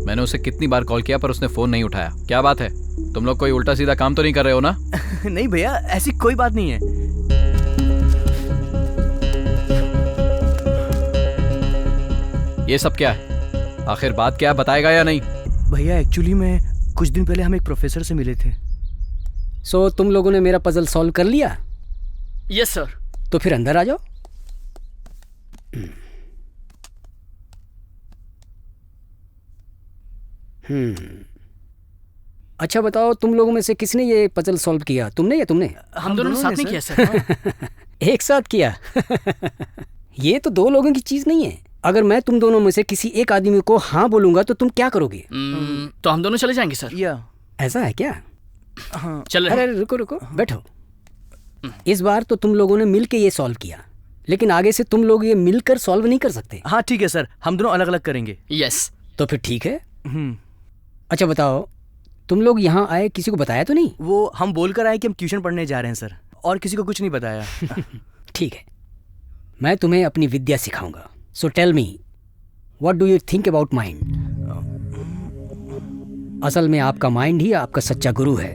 मैंने उसे कितनी बार कॉल किया पर उसने फोन नहीं उठाया। क्या बात है? तुम लोग कोई उल्टा सीधा काम तो नहीं कर रहे हो ना? नहीं भैया, ऐसी कोई बात नहीं है। ये सब क्या है? आखिर बात क्या बताएगा या नहीं? भैया एक्चुअली में कुछ दिन पहले हम एक प्रोफेसर से मिले थे। सो तुम लोगों ने मेरा पजल सॉल्व कर लिया? Yes sir. तो फिर अंदर आ जाओ। अच्छा बताओ, तुम लोगों में से किसने ये पजल सॉल्व किया? तुमने या तुमने? हम दोनों साथ नहीं किया सर। एक साथ किया? ये तो दो लोगों की चीज नहीं है। अगर मैं तुम दोनों में से किसी एक आदमी को हाँ बोलूंगा तो तुम क्या करोगे? तो हम दोनों चले जाएंगे सर। या ऐसा है क्या? हाँ। चल रहे। अरे रुको रुको, बैठो। इस बार तो तुम लोगों ने मिलके ये सॉल्व किया, लेकिन आगे से तुम लोग ये मिलकर सॉल्व नहीं कर सकते। हाँ ठीक है सर, हम दोनों अलग अलग करेंगे। यस। तो फिर ठीक है। अच्छा बताओ, तुम लोग यहाँ आए किसी को बताया तो नहीं? वो हम बोलकर आए कि हम ट्यूशन पढ़ने जा रहे हैं सर, और किसी को कुछ नहीं बताया। ठीक है, मैं तुम्हें अपनी विद्या सिखाऊंगा। So tell me, what do you think about mind? असल में आपका माइंड ही आपका सच्चा गुरु है।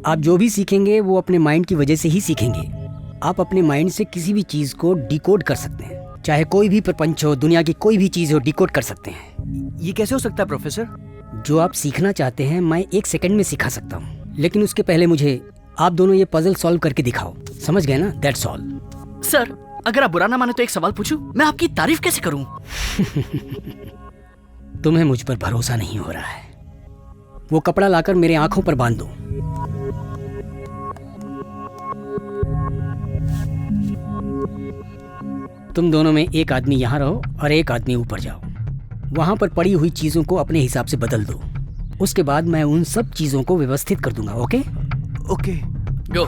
आप जो भी सीखेंगे वो अपने माइंड की वजह से ही सीखेंगे। आप अपने माइंड से किसी भी चीज को डिकोड कर सकते हैं, चाहे कोई भी प्रपंच हो, दुनिया की कोई भी चीज हो, डिकोड कर सकते हैं। ये कैसे हो सकता है प्रोफेसर? जो आप सीखना चाहते हैं मैं 1 सेकंड में सिखा सकता हूँ, लेकिन उसके पहले मुझे आप दोनों ये पजल सॉल्व करके दिखाओ। समझ गए ना? That's all. सर, अगर आप बुरा ना माने तो एक सवाल पूछूं? मैं आपकी तारीफ कैसे करूं? तुम्हें मुझ पर भरोसा नहीं हो रहा है। वो कपड़ा लाकर मेरे आंखों पर बांध दो। तुम दोनों में एक आदमी यहाँ रहो और एक आदमी ऊपर जाओ। वहां पर पड़ी हुई चीजों को अपने हिसाब से बदल दो। उसके बाद मैं उन सब चीजों को व्यवस्थित कर दूंगा। ओके? ओके, गो।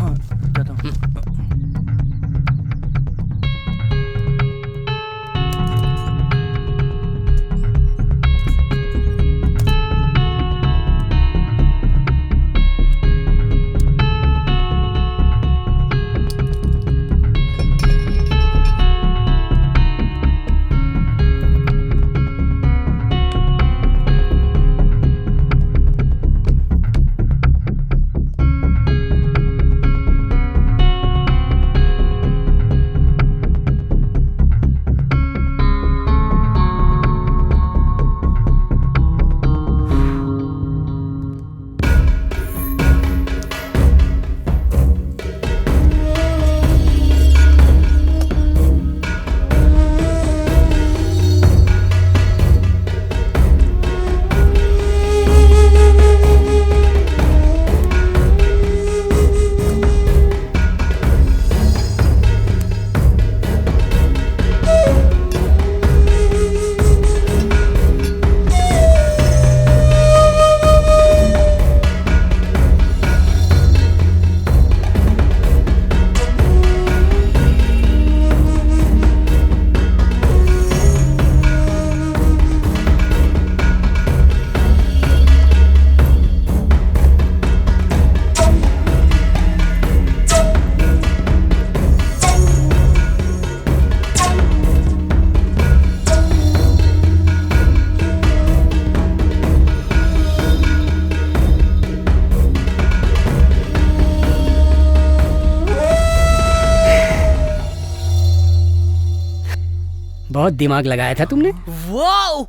बहुत दिमाग लगाया था तुमने। वाओ!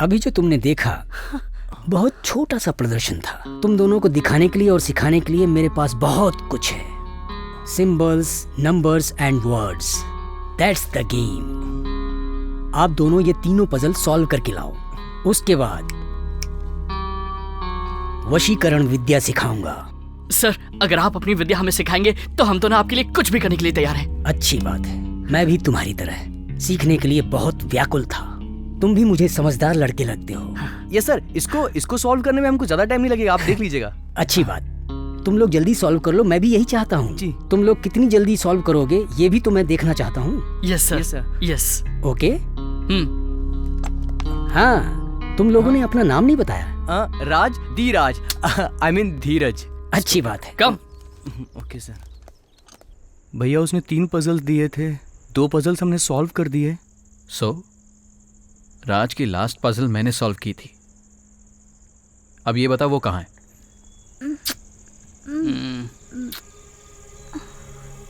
अभी जो तुमने देखा बहुत छोटा सा प्रदर्शन था। तुम दोनों को दिखाने के लिए और सिखाने के लिए मेरे पास बहुत कुछ है। Symbols, numbers and words, that's the game. आप दोनों ये तीनों पजल सॉल्व करके लाओ। उसके बाद वशीकरण विद्या सिखाऊंगा। सर, अगर आप अपनी विद्या हमें सिखाएंगे तो हम दोनों आपके लिए कुछ भी करने के लिए तैयार हैं। अच्छी बात है। मैं भी तुम्हारी तरह सीखने के लिए बहुत व्याकुल था। तुम भी मुझे समझदार लड़के लगते हो। यस सर, इसको सॉल्व करने में हमको ज्यादा टाइम नहीं लगेगा, आप देख लीजिएगा। अच्छी बात, तुम लोग जल्दी सॉल्व कर लो। मैं भी यही चाहता हूँ। तुम लोग कितनी जल्दी सॉल्व करोगे ये भी तो मैं देखना चाहता हूँ। Yes sir, yes. ओके। हाँ, तुम लोगों ने अपना नाम नहीं बताया। Raj, Dhiraj, I mean Dheeraj. अच्छी बात है। कम। Okay sir. भैया उसने 3 पजल्स दिए थे, 2 पजल्स हमने सॉल्व कर दिए। सो राज की लास्ट पजल मैंने सॉल्व की थी। अब ये बता वो कहाँ है?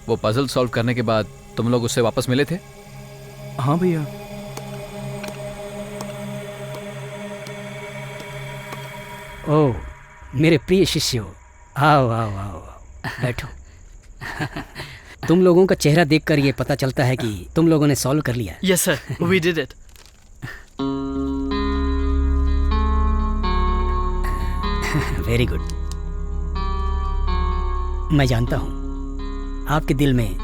वो पजल सॉल्व करने के बाद तुम लोग उससे वापस मिले थे? हाँ भैया। ओह मेरे प्रिय शिष्यों, आओ आओ आओ, बैठो। तुम लोगों का चेहरा देखकर ये पता चलता है कि तुम लोगों ने सॉल्व कर लिया। Yes sir, we did it. Very good. मैं जानता हूं आपके दिल में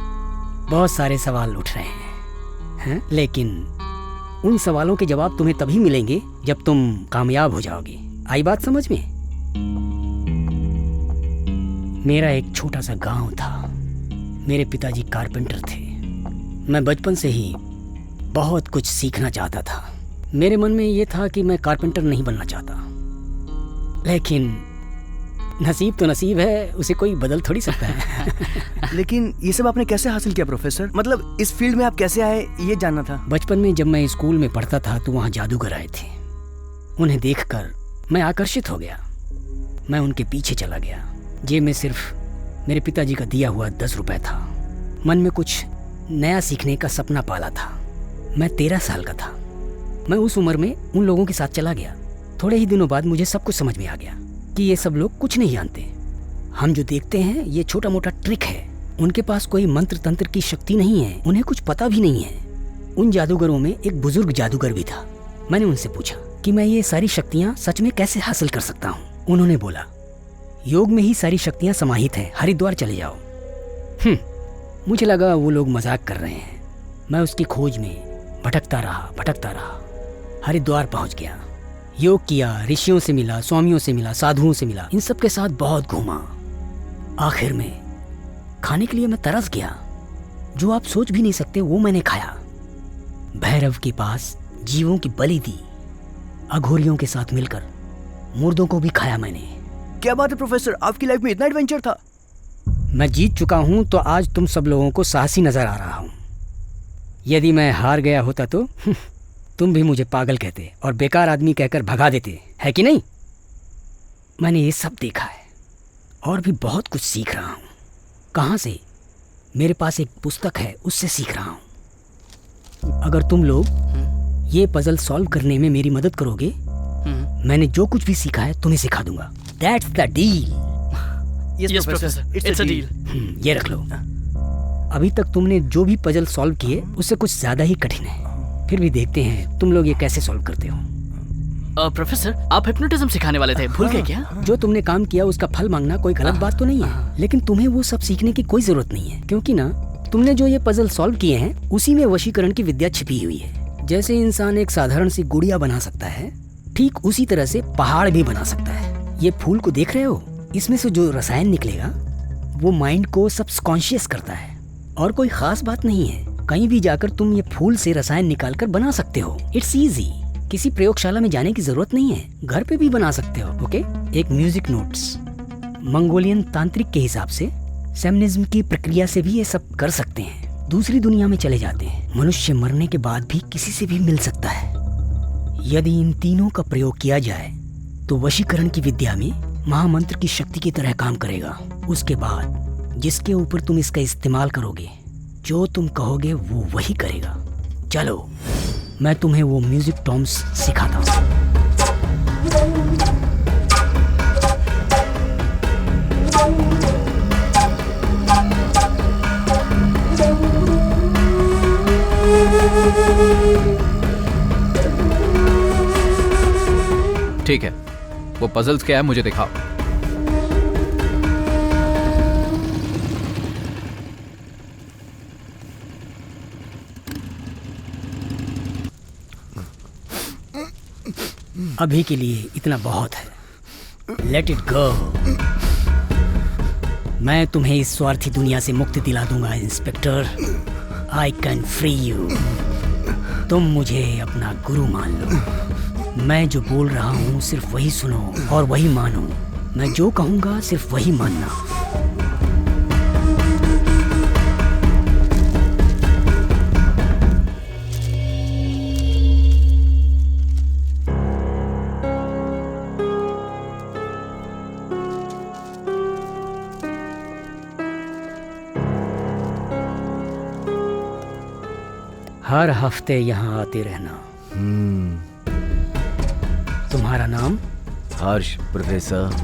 बहुत सारे सवाल उठ रहे हैं, लेकिन उन सवालों के जवाब तुम्हें तभी मिलेंगे जब तुम कामयाब हो जाओगे। आई बात समझ में? मेरा एक छोटा सा गांव था। मेरे पिताजी कारपेंटर थे। मैं बचपन से ही बहुत कुछ सीखना चाहता था। मेरे मन में ये था कि मैं कारपेंटर नहीं बनना चाहता, लेकिन नसीब तो नसीब है, उसे कोई बदल थोड़ी सकता है। लेकिन ये सब आपने कैसे हासिल किया प्रोफेसर? मतलब इस फील्ड में आप कैसे आए, ये जानना था। बचपन में जब मैं स्कूल में पढ़ता था तो वहाँ जादूगर आए थे। उन्हें देखकर मैं आकर्षित हो गया। मैं उनके पीछे चला गया। जेब में सिर्फ मेरे पिताजी का दिया हुआ 10 रुपए था। मन में कुछ नया सीखने का सपना पाला था। मैं 13 साल का था। मैं उस उम्र में उन लोगों के साथ चला गया। थोड़े ही दिनों बाद मुझे सब कुछ समझ में आ गया कि ये सब लोग कुछ नहीं जानते। हम जो देखते हैं ये छोटा मोटा ट्रिक है। उनके पास कोई मंत्र तंत्र की शक्ति नहीं है, उन्हें कुछ पता भी नहीं है। उन जादूगरों में एक बुजुर्ग जादूगर भी था। मैंने उनसे पूछा कि मैं ये सारी शक्तियाँ सच में कैसे हासिल कर सकता हूँ। उन्होंने बोला, योग में ही सारी शक्तियाँ समाहित हैं, हरिद्वार चले जाओ। मुझे लगा वो लोग मजाक कर रहे हैं। मैं उसकी खोज में भटकता रहा। हरिद्वार पहुंच गया। योग किया, ऋषियों से मिला, स्वामियों से मिला, साधुओं से मिला। इन सब के साथ बहुत घूमा। आखिर में खाने के लिए मैं तरस गया। जो आप सोच भी नहीं सकते वो मैंने खाया। भैरव के पास जीवों की बलि दी। अघोरियों के साथ मिलकर मुर्दों को भी खाया मैंने। क्या बात है प्रोफेसर, आपकी लाइफ में इतना एडवेंचर था। मैं जीत चुका हूं तो आज तुम सब लोगों को साहसी नजर आ रहा हूं। यदि मैं हार गया होता तो तुम भी मुझे पागल कहते और बेकार आदमी कहकर भगा देते, है कि नहीं? मैंने ये सब देखा है और भी बहुत कुछ सीख रहा हूँ। कहाँ से? मेरे पास एक पुस्तक है, उससे सीख रहा हूँ। अगर तुम लोग ये पजल सॉल्व करने में मेरी मदद करोगे, मैंने जो कुछ भी सीखा है तुम्हें सिखा दूंगा। That's the deal. Yes, professor. It's a deal. ये रख लो। अभी तक तुमने जो भी पजल सॉल्व किए उससे कुछ ज्यादा ही कठिन है। फिर भी देखते हैं तुम लोग ये कैसे सॉल्व करते हो। प्रोफेसर, आप हिप्नोटिज्म सिखाने वाले थे, भूल गए क्या? जो तुमने काम किया उसका फल मांगना कोई गलत बात तो नहीं है, लेकिन तुम्हें वो सब सीखने की कोई जरूरत नहीं है, क्योंकि ना तुमने जो ये पजल सॉल्व किए हैं उसी में वशीकरण की विद्या छिपी हुई है। जैसे इंसान एक साधारण सी गुड़िया बना सकता है, ठीक उसी तरह से पहाड़ भी बना सकता है। ये फूल को देख रहे हो? इसमें से जो रसायन निकलेगा वो माइंड को सबकॉन्शियस करता है और कोई खास बात नहीं है। कहीं भी जाकर तुम ये फूल से रसायन निकालकर बना सकते हो। It's easy. किसी प्रयोगशाला में जाने की जरूरत नहीं है, घर पे भी बना सकते हो। ओके? एक म्यूजिक नोट्स। मंगोलियन तांत्रिक के हिसाब से शैमनिज्म की प्रक्रिया से भी ये सब कर सकते हैं। दूसरी दुनिया में चले जाते हैं। मनुष्य मरने के बाद भी किसी से भी मिल सकता है। यदि इन तीनों का प्रयोग किया जाए तो वशीकरण की विद्या में महामंत्र की शक्ति की तरह काम करेगा। उसके बाद जिसके ऊपर तुम इसका इस्तेमाल करोगे, जो तुम कहोगे वो वही करेगा। चलो मैं तुम्हें वो म्यूजिक टॉम्स सिखाता हूँ। ठीक है, वो पजल्स क्या है मुझे दिखाओ। अभी के लिए इतना बहुत है। Let it go. मैं तुम्हें इस स्वार्थी दुनिया से मुक्ति दिला दूंगा inspector. I can free you. तुम मुझे अपना गुरु मान लो। मैं जो बोल रहा हूँ सिर्फ वही सुनो और वही मानो। मैं जो कहूँगा सिर्फ वही मानना। हर हफ्ते यहाँ आते रहना। तुम्हारा नाम? हर्ष प्रोफेसर।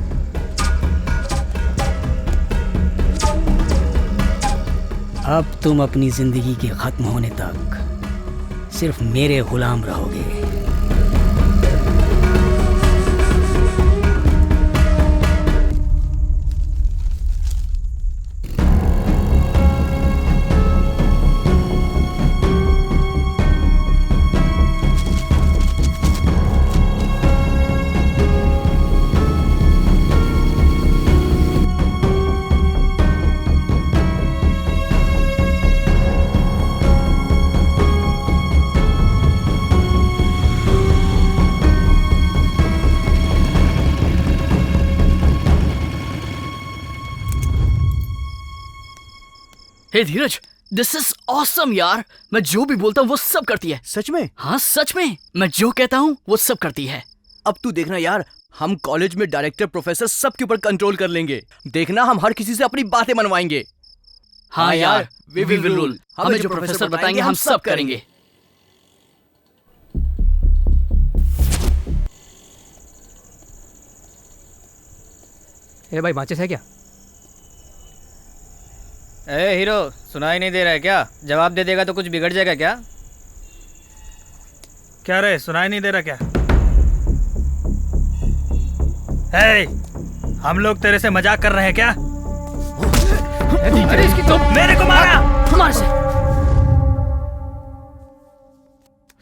अब तुम अपनी जिंदगी के खत्म होने तक सिर्फ मेरे गुलाम रहोगे। हे धीरज, दिस इज ऑसम यार। मैं जो भी बोलता हूँ वो सब करती है। सच में? हाँ सच में, मैं जो कहता हूँ वो सब करती है। अब तू देखना यार, हम कॉलेज में डायरेक्टर प्रोफेसर सबके ऊपर कंट्रोल कर लेंगे। देखना, हम हर किसी से अपनी बातें मनवाएंगे। हाँ यार, वी विल रूल। हमें जो प्रोफेसर बताएंगे हम सब करेंगे। ए भाई, माचिस है क्या? ए हीरो, सुनाई नहीं दे रहा है क्या? जवाब दे देगा तो कुछ बिगड़ जाएगा क्या? क्या रे, सुनाई नहीं दे रहा क्या? हे, हम लोग तेरे से मजाक कर रहे हैं क्या? अरे इसकी तो मेरे को मारा। हमारे से।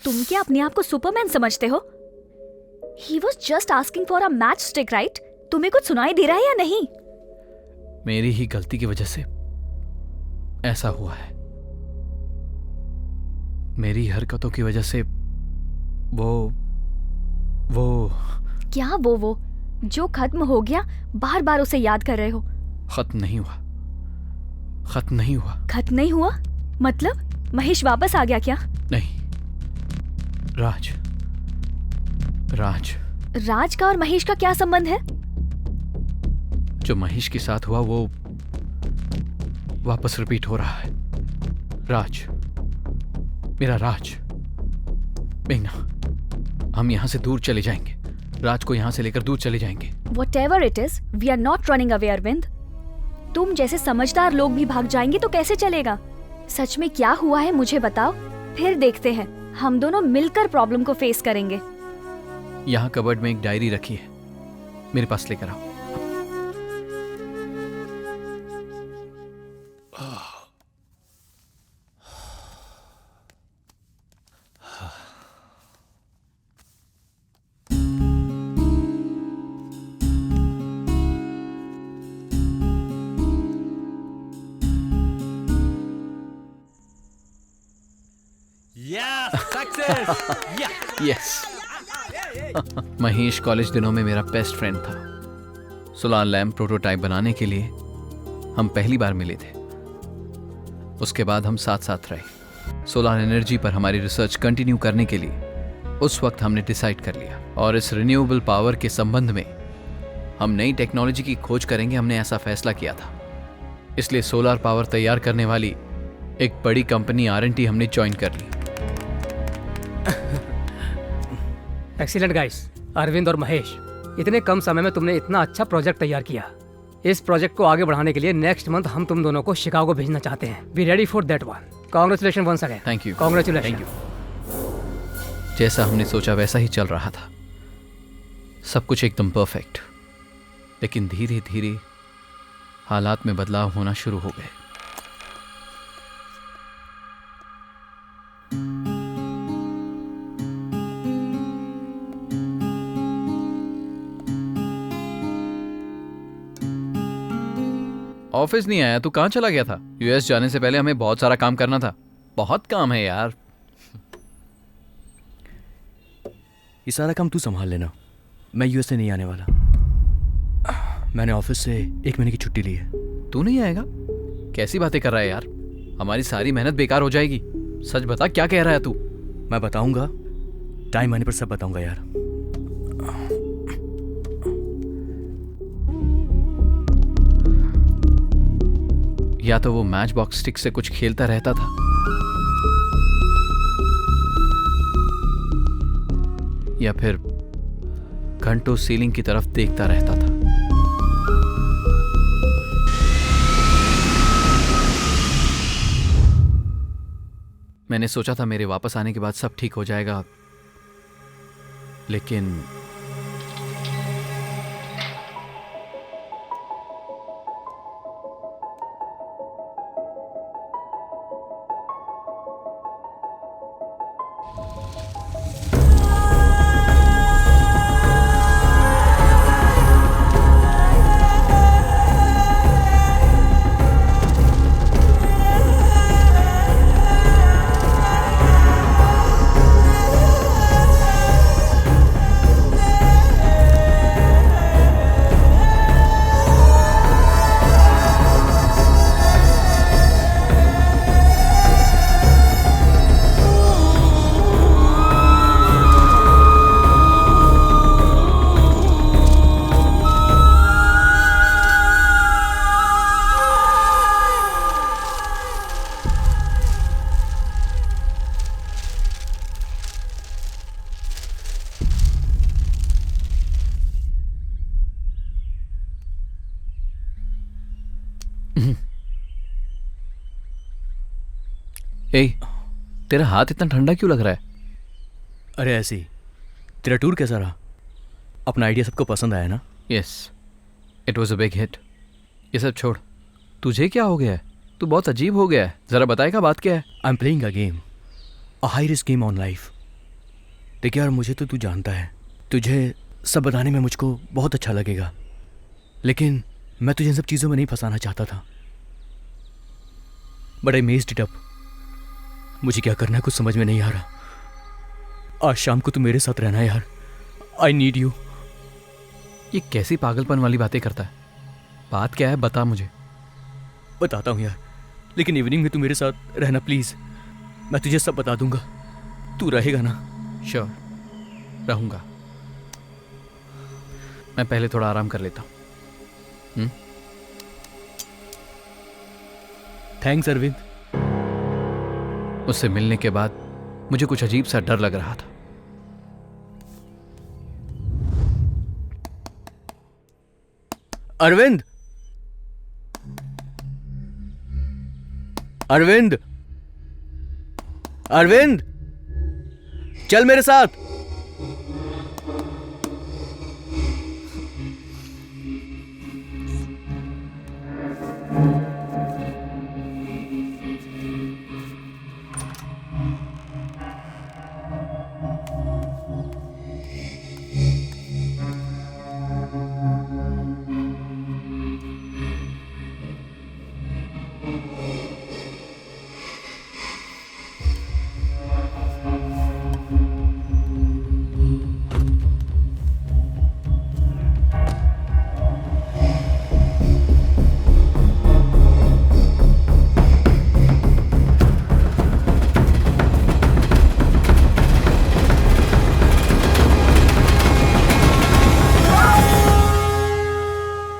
तुम क्या अपने आप को सुपरमैन समझते हो? He was just asking for a matchstick, right? तुम्हें कुछ सुनाई दे रहा है या नहीं? मेरी ही गलती की वजह से ऐसा हुआ है। मेरी हरकतों की वजह से वो क्या वो जो खत्म हो गया बार बार उसे याद कर रहे हो? खत्म नहीं हुआ, खत्म नहीं हुआ। खत्म नहीं हुआ मतलब महेश वापस आ गया क्या? नहीं, राज राज का और महेश का क्या संबंध है? जो महेश के साथ हुआ वो वापस रिपीट हो रहा है। राज, मेरा राज। मेघना, हम यहां से दूर चले जाएंगे। राज को यहां से लेकर दूर चले जाएंगे। Whatever it is, we are not running away, Arvind. तुम जैसे समझदार लोग भी भाग जाएंगे तो कैसे चलेगा? सच में क्या हुआ है मुझे बताओ, फिर देखते हैं। हम दोनों मिलकर प्रॉब्लम को फेस करेंगे। यहाँ कबर्ड में एक डायरी रखी है, मेरे पास लेकर आओ। यस। महेश कॉलेज दिनों में मेरा बेस्ट फ्रेंड था। सोलार लैम्प प्रोटोटाइप बनाने के लिए हम पहली बार मिले थे। उसके बाद हम साथ साथ रहे। सोलार एनर्जी पर हमारी रिसर्च कंटिन्यू करने के लिए उस वक्त हमने डिसाइड कर लिया, और इस रिन्यूएबल पावर के संबंध में हम नई टेक्नोलॉजी की खोज करेंगे। हमने ऐसा फैसला किया था। इसलिए सोलार पावर तैयार करने वाली एक बड़ी कंपनी R&T हमने ज्वाइन कर ली। एक्सीलेंट गाइस, अरविंद और महेश, इतने कम समय में तुमने इतना अच्छा प्रोजेक्ट तैयार किया। इस प्रोजेक्ट को आगे बढ़ाने के लिए नेक्स्ट मंथ हम तुम दोनों को शिकागो भेजना चाहते हैं। Be ready for that one. Congratulation once again. Thank you. Congratulation. Thank you. जैसा हमने सोचा वैसा ही चल रहा था, सब कुछ एकदम परफेक्ट। लेकिन धीरे धीरे हालात में बदलाव होना शुरू हो गए। ऑफिस नहीं आया, तू कहाँ चला गया था? यूएस जाने से पहले हमें बहुत सारा काम करना था। बहुत काम है यार। ये सारा काम तू संभाल लेना, मैं यूएस से नहीं आने वाला। मैंने ऑफिस से 1 महीने की छुट्टी ली है। तू नहीं आएगा? कैसी बातें कर रहा है यार, हमारी सारी मेहनत बेकार हो जाएगी। सच बता, क्या कह रहा है तू? मैं बताऊंगा, टाइम आने पर सब बताऊंगा यार। या तो वो मैच बॉक्स स्टिक से कुछ खेलता रहता था, या फिर घंटों सीलिंग की तरफ देखता रहता था। मैंने सोचा था मेरे वापस आने के बाद सब ठीक हो जाएगा, लेकिन ए, तेरा हाथ इतना ठंडा क्यों लग रहा है? अरे ऐसे ही। तेरा टूर कैसा रहा? अपना आइडिया सबको पसंद आया ना? Yes, it was a big hit. ये सब छोड़, तुझे क्या हो गया है? तू बहुत अजीब हो गया है, जरा बताएगा बात क्या है? I am playing a game, a high risk game on life. देखिए यार, मुझे तो तू जानता है, तुझे सब बताने में मुझको बहुत अच्छा लगेगा, लेकिन मैं तुझे इन सब चीज़ों में नहीं फंसाना चाहता था। But I messed it up. मुझे क्या करना है कुछ समझ में नहीं आ रहा। आज शाम को तू मेरे साथ रहना है यार, आई नीड यू। ये कैसी पागलपन वाली बातें करता है? बात क्या है, बता मुझे। बताता हूँ यार, लेकिन इवनिंग में तू मेरे साथ रहना प्लीज़। मैं तुझे सब बता दूंगा, तू रहेगा ना? श्योर, रहूंगा। मैं पहले थोड़ा आराम कर लेता हूँ। थैंक्स अरविंद। उससे मिलने के बाद मुझे कुछ अजीब सा डर लग रहा था। अरविंद, अरविंद, अरविंद, चल मेरे साथ।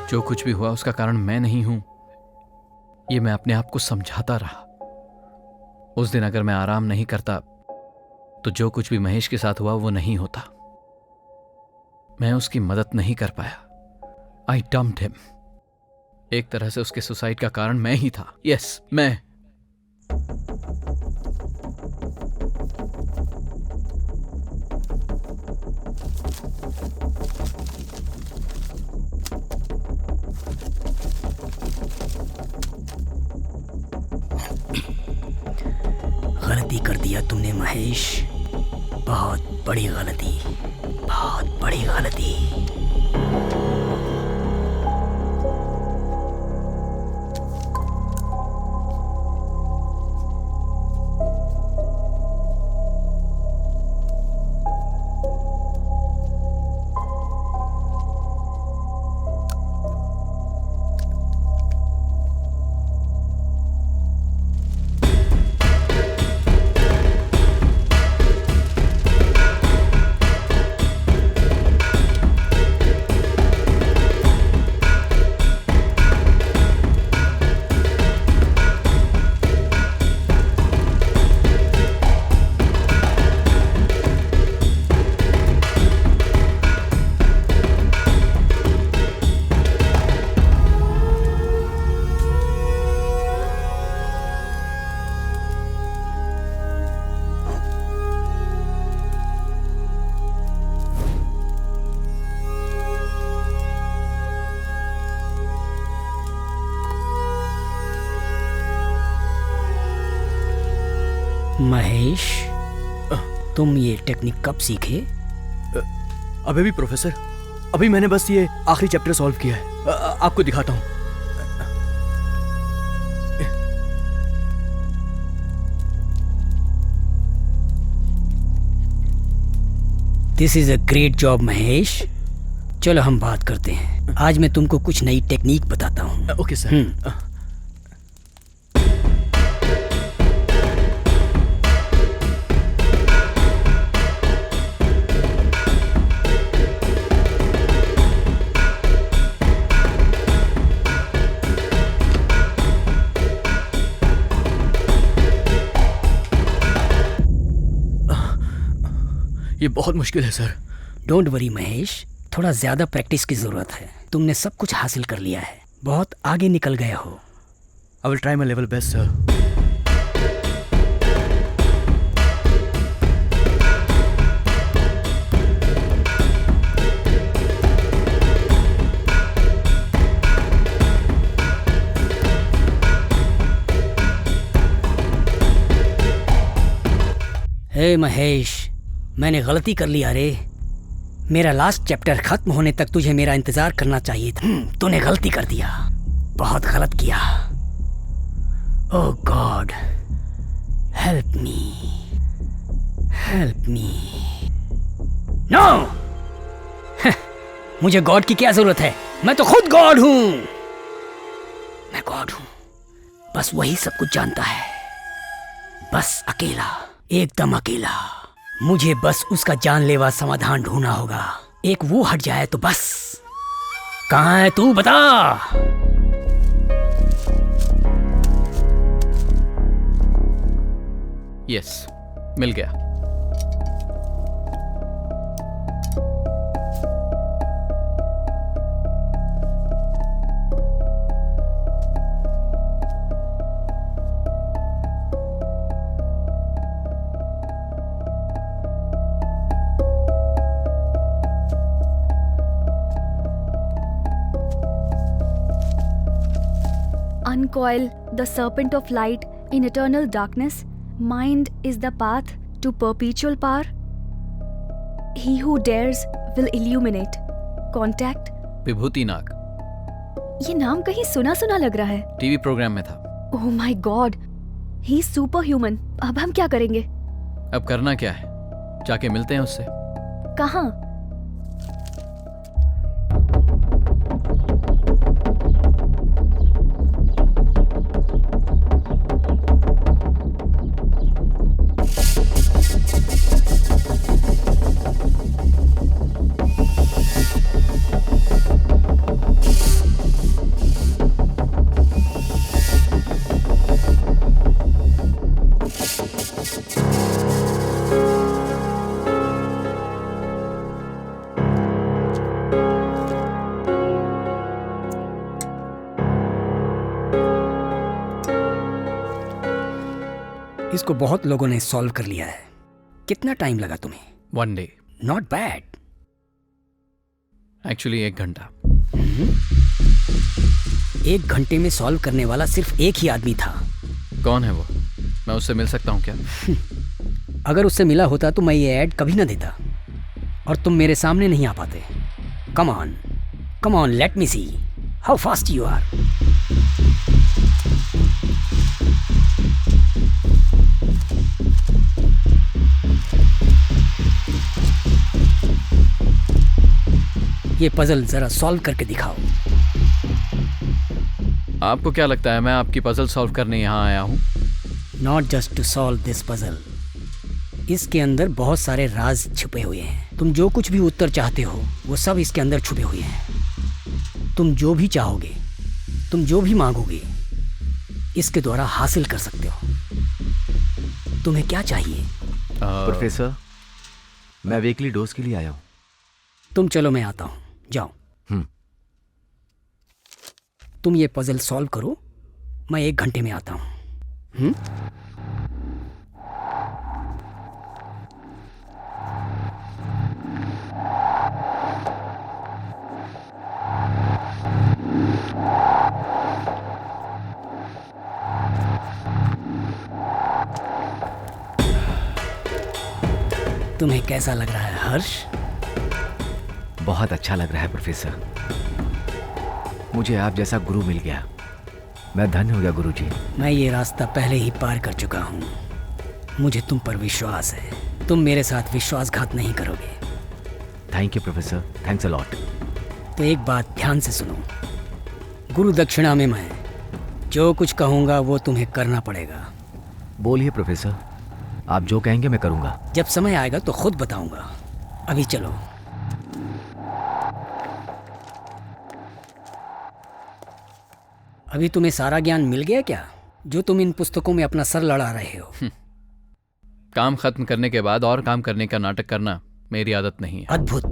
जो कुछ भी हुआ उसका कारण मैं नहीं हूं, ये मैं अपने आप को समझाता रहा। उस दिन अगर मैं आराम नहीं करता तो जो कुछ भी महेश के साथ हुआ वो नहीं होता। मैं उसकी मदद नहीं कर पाया। आई डम्प्ड हिम। एक तरह से उसके सुसाइड का कारण मैं ही था। यस, मैं। गलती कर दिया तुमने महेश, बहुत बड़ी गलती, बहुत बड़ी गलती। महेश, तुम ये टेक्निक कब सीखे? अभी भी प्रोफेसर, अभी मैंने बस ये आखिरी चैप्टर सॉल्व किया है। आपको दिखाता हूँ। This is a great job Mahesh. चलो हम बात करते हैं। आज मैं तुमको कुछ नई टेक्निक बताता हूँ। Okay sir. ये बहुत मुश्किल है सर। डोंट वरी महेश, थोड़ा ज्यादा प्रैक्टिस की जरूरत है। तुमने सब कुछ हासिल कर लिया है, बहुत आगे निकल गए हो। I will try my level best sir. ओए महेश, मैंने गलती कर लिया रे। मेरा लास्ट चैप्टर खत्म होने तक तुझे मेरा इंतजार करना चाहिए था। तूने गलती कर दिया, बहुत गलत किया। Oh god, help me, help me. No, मुझे गॉड की क्या जरूरत है? मैं तो खुद गॉड हूं। मैं गॉड हूं, बस वही सब कुछ जानता है। बस अकेला, एकदम अकेला। मुझे बस उसका जानलेवा समाधान ढूंढना होगा। एक वो हट जाए तो बस। कहाँ है तू, बता। यस, मिल गया। Uncoil the serpent of light in eternal darkness. Mind is the path to perpetual power. He who dares will illuminate. Contact. विभूति नाग। ये नाम कहीं सुना सुना लग रहा है। टीवी प्रोग्राम में था। Oh my God, he is superhuman. अब हम क्या करेंगे? अब करना क्या है? जाके मिलते हैं उससे। कहाँ? इसको बहुत लोगों ने सॉल्व कर लिया है। कितना टाइम लगा तुम्हें? 1 डे। Not bad. एक्चुअली 1 घंटा। 1 घंटे में सॉल्व करने वाला सिर्फ एक ही आदमी था। कौन है वो? मैं उससे मिल सकता हूँ क्या? अगर उससे मिला होता तो मैं ये ऐड कभी ना देता और तुम मेरे सामने नहीं आ पाते। Come on, let me see how fast you are. ये पजल जरा सॉल्व करके दिखाओ। आपको क्या लगता है मैं आपकी पजल सॉल्व करने यहाँ आया हूँ? Not just to solve this puzzle. इसके अंदर बहुत सारे राज छुपे हुए हैं। तुम जो कुछ भी उत्तर चाहते हो वो सब इसके अंदर छुपे हुए हैं। तुम जो भी चाहोगे, तुम जो भी मांगोगे, इसके द्वारा हासिल कर सकते हो। तुम्हें क्या चाहिए? प्रोफेसर, मैं वीकली डोज के लिए आया हूँ। तुम चलो, मैं आता हूँ। जाओ। तुम ये पजल सॉल्व करो, मैं 1 घंटे में आता हूँ। तुम्हें कैसा लग रहा है हर्ष? बहुत अच्छा लग रहा है प्रोफेसर। मुझे आप जैसा गुरु मिल गया। मैं धन्य हो गया गुरुजी। मैं ये रास्ता पहले ही पार कर चुका हूँ। मुझे तुम पर विश्वास है। तुम मेरे साथ विश्वासघात नहीं करोगे। Thank you professor, thanks a lot. तो एक बात ध्यान से सुनो। गुरु दक्षिणा में मैं जो कुछ कहूँगा वो तुम्हें करना पड़ेगा। बोलिए प्रोफेसर, आप जो कहेंगे मैं करूँगा। जब समय आएगा तो खुद बताऊँगा। अभी चलो। अभी तुम्हें सारा ज्ञान मिल गया क्या, जो तुम इन पुस्तकों में अपना सर लड़ा रहे हो? काम खत्म करने के बाद और काम करने का नाटक करना मेरी आदत नहीं है। अद्भुत।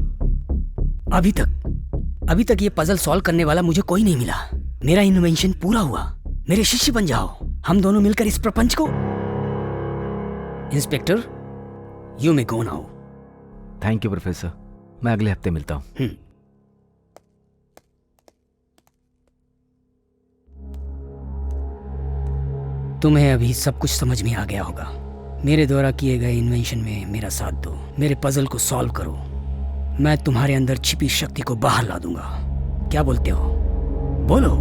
अभी तक ये पजल सॉल्व करने वाला मुझे कोई नहीं मिला। मेरा इन्वेंशन पूरा हुआ। मेरे शिष्य बन जाओ। हम दोनों मिलकर इस प्रपंच को। Inspector, you may go now. Thank you professor, मैं अगले हफ्ते मिलता हूँ। तुम्हें अभी सब कुछ समझ में आ गया होगा। मेरे द्वारा किए गए इन्वेंशन में मेरा साथ दो, मेरे पजल को सॉल्व करो। मैं तुम्हारे अंदर छिपी शक्ति को बाहर ला दूंगा। क्या बोलते हो? बोलो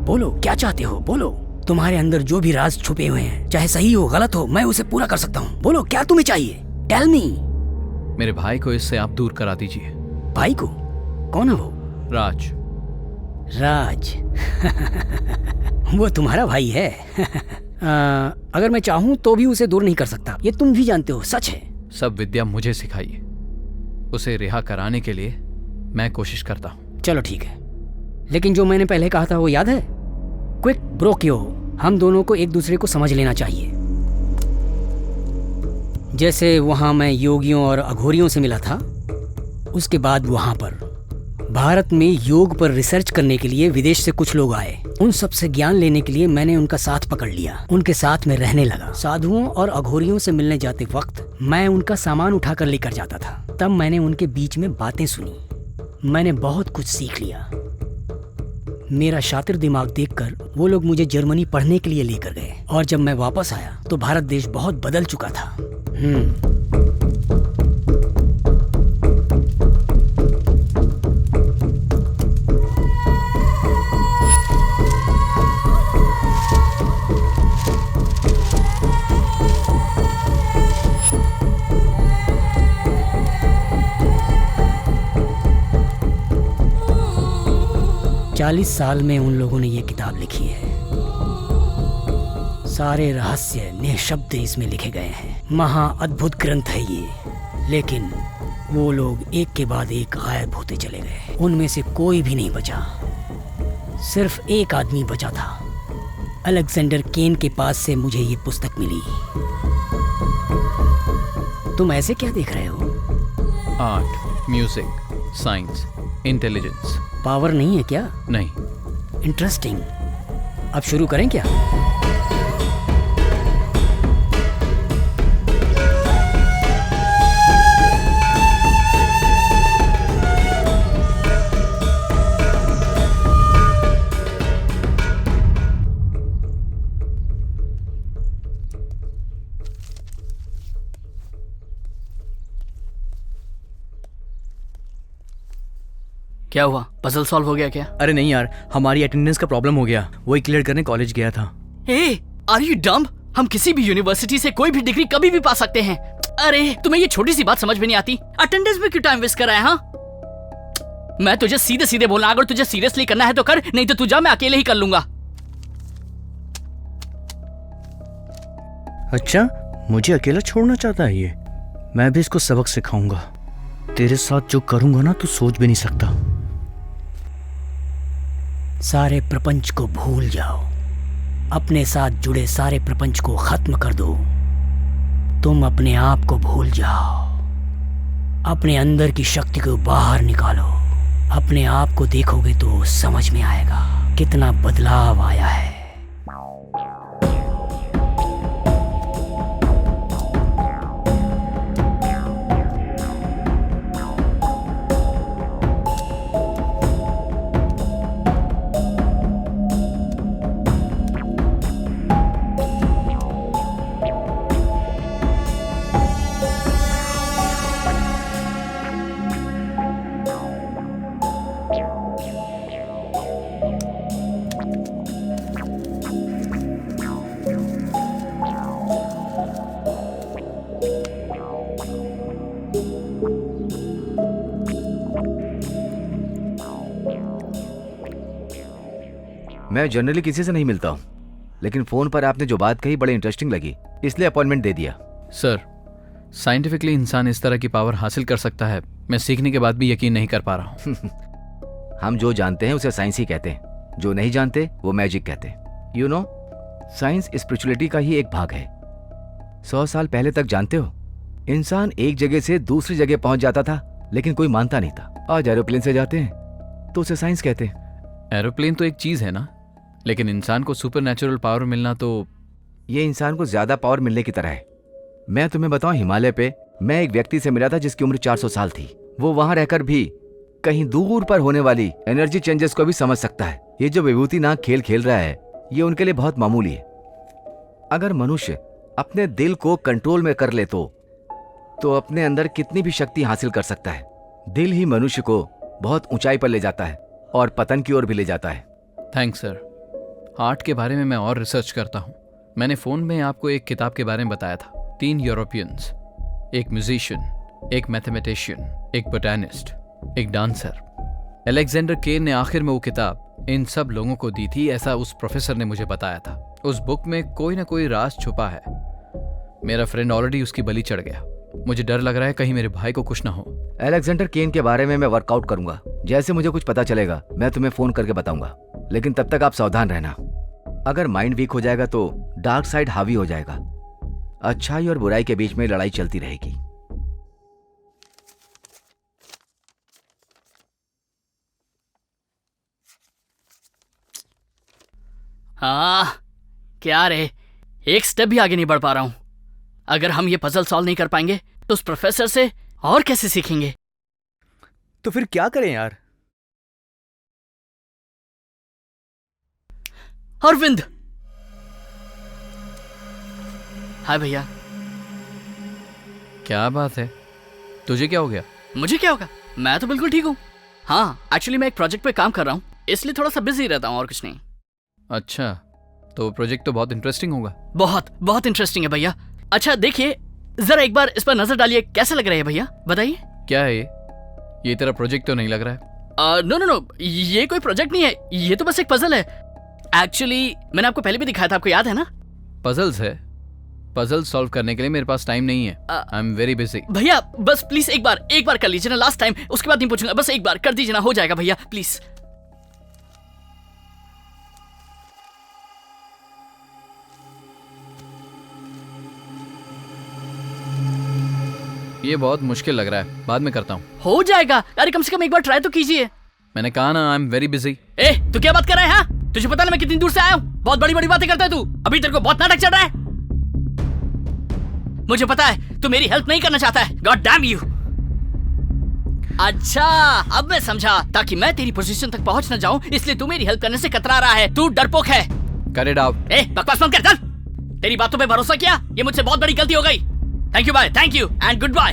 बोलो, क्या चाहते हो? बोलो। तुम्हारे अंदर जो भी राज छुपे हुए हैं, चाहे सही हो गलत हो, मैं उसे पूरा कर सकता हूँ। बोलो, क्या तुम्हें चाहिए? Tell me. मेरे भाई को इससे आप दूर करा दीजिए। भाई को? कौन है वो? राज। राज वो तुम्हारा भाई है। अगर मैं चाहूं तो भी उसे दूर नहीं कर सकता, ये तुम भी जानते हो, सच है। सब विद्या मुझे सिखाइए, उसे रिहा कराने के लिए मैं कोशिश करता हूँ। चलो ठीक है, लेकिन जो मैंने पहले कहा था वो याद है? क्विक ब्रोक्यो, हम दोनों को एक दूसरे को समझ लेना चाहिए। जैसे वहां मैं योगियों और अघोरियों से मिला था, उसके बाद वहां पर भारत में योग पर रिसर्च करने के लिए विदेश से कुछ लोग आए। उन सब से ज्ञान लेने के लिए मैंने उनका साथ पकड़ लिया, उनके साथ में रहने लगा। साधुओं और अघोरियों से मिलने जाते वक्त मैं उनका सामान उठाकर लेकर जाता था। तब मैंने उनके बीच में बातें सुनी, मैंने बहुत कुछ सीख लिया। मेरा शातिर दिमाग देखकर वो लोग मुझे जर्मनी पढ़ने के लिए लेकर गए, और जब मैं वापस आया तो भारत देश बहुत बदल चुका था। 40 साल में उन लोगों ने ये किताब लिखी है। सारे रहस्य निःशब्द इसमें लिखे गए हैं। महा अद्भुत ग्रंथ है ये, लेकिन वो लोग एक के बाद एक गायब होते चले गए। उनमें से कोई भी नहीं बचा, सिर्फ एक आदमी बचा था। अलेक्जेंडर केन के पास से मुझे ये पुस्तक मिली। तुम ऐसे क्या देख रहे हो? Art, music, science, intelligence. Power नहीं है क्या? नहीं। इंटरेस्टिंग। अब शुरू करें क्या? क्या हुआ? पजल सॉल्व हो गया क्या? अरे नहीं यार, हमारी अटेंडेंस का प्रॉब्लम हो गया, वही क्लियर करने कॉलेज गया था। ए, आर यू डम्ब? हम किसी भी यूनिवर्सिटी से कोई भी डिग्री कभी भी पा सकते हैं। अरे तुम्हें ये छोटी सी बात समझ में नहीं आती? अटेंडेंस में क्यों टाइम वेस्ट कर रहा है? हाँ, मैं तुझे सीधे सीधे बोला, अगर तुझे सीरियसली करना है तो कर, नहीं तो तू जा, मैं अकेले ही कर लूंगा। अच्छा, मुझे अकेला छोड़ना चाहता है ये? मैं भी इसको सबक सिखाऊंगा। तेरे साथ जो करूंगा ना, तू सोच भी नहीं सकता। सारे प्रपंच को भूल जाओ, अपने साथ जुड़े सारे प्रपंच को खत्म कर दो। तुम अपने आप को भूल जाओ, अपने अंदर की शक्ति को बाहर निकालो। अपने आप को देखोगे तो समझ में आएगा कितना बदलाव आया है। मैं जनरली किसी से नहीं मिलता हूँ, लेकिन फोन पर आपने जो बात कही बड़ी इंटरेस्टिंग लगी, इसलिए अपॉइंटमेंट दे दिया। सर, साइंटिफिकली इंसान इस तरह की पावर हासिल कर सकता है, मैं सीखने के बाद भी यकीन नहीं कर पा रहा हूँ। हम जो जानते हैं उसे साइंस ही कहते हैं, जो नहीं जानते वो मैजिक कहते हैं। यू नो, साइंस स्पिरिचुअलिटी का ही एक भाग है। 100 साल पहले तक जानते हो, इंसान एक जगह से दूसरी जगह पहुंच जाता था, लेकिन कोई मानता नहीं था। आज एरोप्लेन से जाते हैं तो उसे साइंस कहते हैं। एरोप्लेन तो एक चीज है ना, लेकिन इंसान को सुपर नेचुरल पावर मिलना तो ये इंसान को ज्यादा पावर मिलने की तरह है। मैं तुम्हें बताऊं, हिमालय पे मैं एक व्यक्ति से मिला था जिसकी उम्र 400 साल थी। वो वहां रहकर भी कहीं दूर पर होने वाली एनर्जी चेंजेस को भी समझ सकता है। ये जो विभूति नाग खेल खेल रहा है, ये उनके लिए बहुत मामूली है। अगर मनुष्य अपने दिल को कंट्रोल में कर ले तो अपने अंदर कितनी भी शक्ति हासिल कर सकता है। दिल ही मनुष्य को बहुत ऊंचाई पर ले जाता है और पतन की ओर भी ले जाता है। Thanks sir. आर्ट के बारे में मैं और रिसर्च करता हूँ। मैंने फ़ोन में आपको एक किताब के बारे में बताया था। 3 यूरोपियंस, एक म्यूजिशियन, एक मैथमेटिशियन, एक बोटैनिस्ट, एक डांसर। अलेक्जेंडर केन ने आखिर में वो किताब इन सब लोगों को दी थी, ऐसा उस प्रोफेसर ने मुझे बताया था। उस बुक में कोई ना कोई राज छुपा है। मेरा फ्रेंड ऑलरेडी उसकी बलि चढ़ गया। मुझे डर लग रहा है कहीं मेरे भाई को कुछ ना हो। अलेक्जेंडर केन के बारे में मैं वर्कआउट करूंगा। जैसे मुझे कुछ पता चलेगा मैं तुम्हें फोन करके बताऊंगा, लेकिन तब तक आप सावधान रहना। अगर माइंड वीक हो जाएगा तो डार्क साइड हावी हो जाएगा। अच्छाई और बुराई के बीच में लड़ाई चलती रहेगी। हाँ, क्या रे, एक स्टेप भी आगे नहीं बढ़ पा रहा हूं। अगर हम ये पजल सॉल्व नहीं कर पाएंगे तो उस प्रोफेसर से और कैसे सीखेंगे? तो फिर क्या करें यार? अरविंद! हाय भैया। क्या बात है, तुझे क्या हो गया? मुझे क्या होगा, मैं तो बिल्कुल ठीक हूँ। हाँ, एक्चुअली मैं एक प्रोजेक्ट पे काम कर रहा हूँ, इसलिए थोड़ा सा बिजी रहता हूँ और कुछ नहीं। अच्छा, तो प्रोजेक्ट तो बहुत इंटरेस्टिंग होगा। बहुत बहुत इंटरेस्टिंग है भैया। अच्छा देखिए, जरा एक बार इस पर नजर डालिए, कैसा लग रहा है भैया, बताइए। क्या है ये तेरा प्रोजेक्ट तो नहीं लग रहा है। नो नो नो, ये कोई प्रोजेक्ट नहीं है, ये तो बस एक पजल है। एक्चुअली मैंने आपको पहले भी दिखाया था, आपको याद है ना? पजल्स है? पजल सॉल्व करने के लिए मेरे पास टाइम नहीं है। I am very busy. भैया बस प्लीज एक बार कर लीजिए ना, लास्ट टाइम, उसके बाद नहीं पूछूंगा। बस एक बार कर दीजिए ना, हो जाएगा भैया, प्लीज। ये बहुत मुश्किल लग रहा है, बाद में करता हूँ। हो जाएगा, अरे कम से कम एक बार ट्राई तो कीजिए। मैंने कहा ना, आई एम वेरी बिजी। ए, तू क्या बात कर रहा है? हाँ, तुझे पता ना मैं कितनी दूर से आया हूँ? बहुत बड़ी बड़ी बातें करता है तू। अभी तेरे को बहुत नाटक चल रहा है। मुझे पता है तू मेरी हेल्प नहीं करना चाहता है। God damn you. अच्छा, अब मैं समझा, ताकि मैं तेरी पोजीशन तक पहुंच न जाऊं, इसलिए तू मेरी हेल्प करने से कतरा रहा है। तू डरपोक है। Cut it out. ए, बकवास मत कर, चल। तेरी बातों पे भरोसा किया, ये मुझसे बहुत बड़ी गलती हो गई। Thank you, bye. Thank you and goodbye.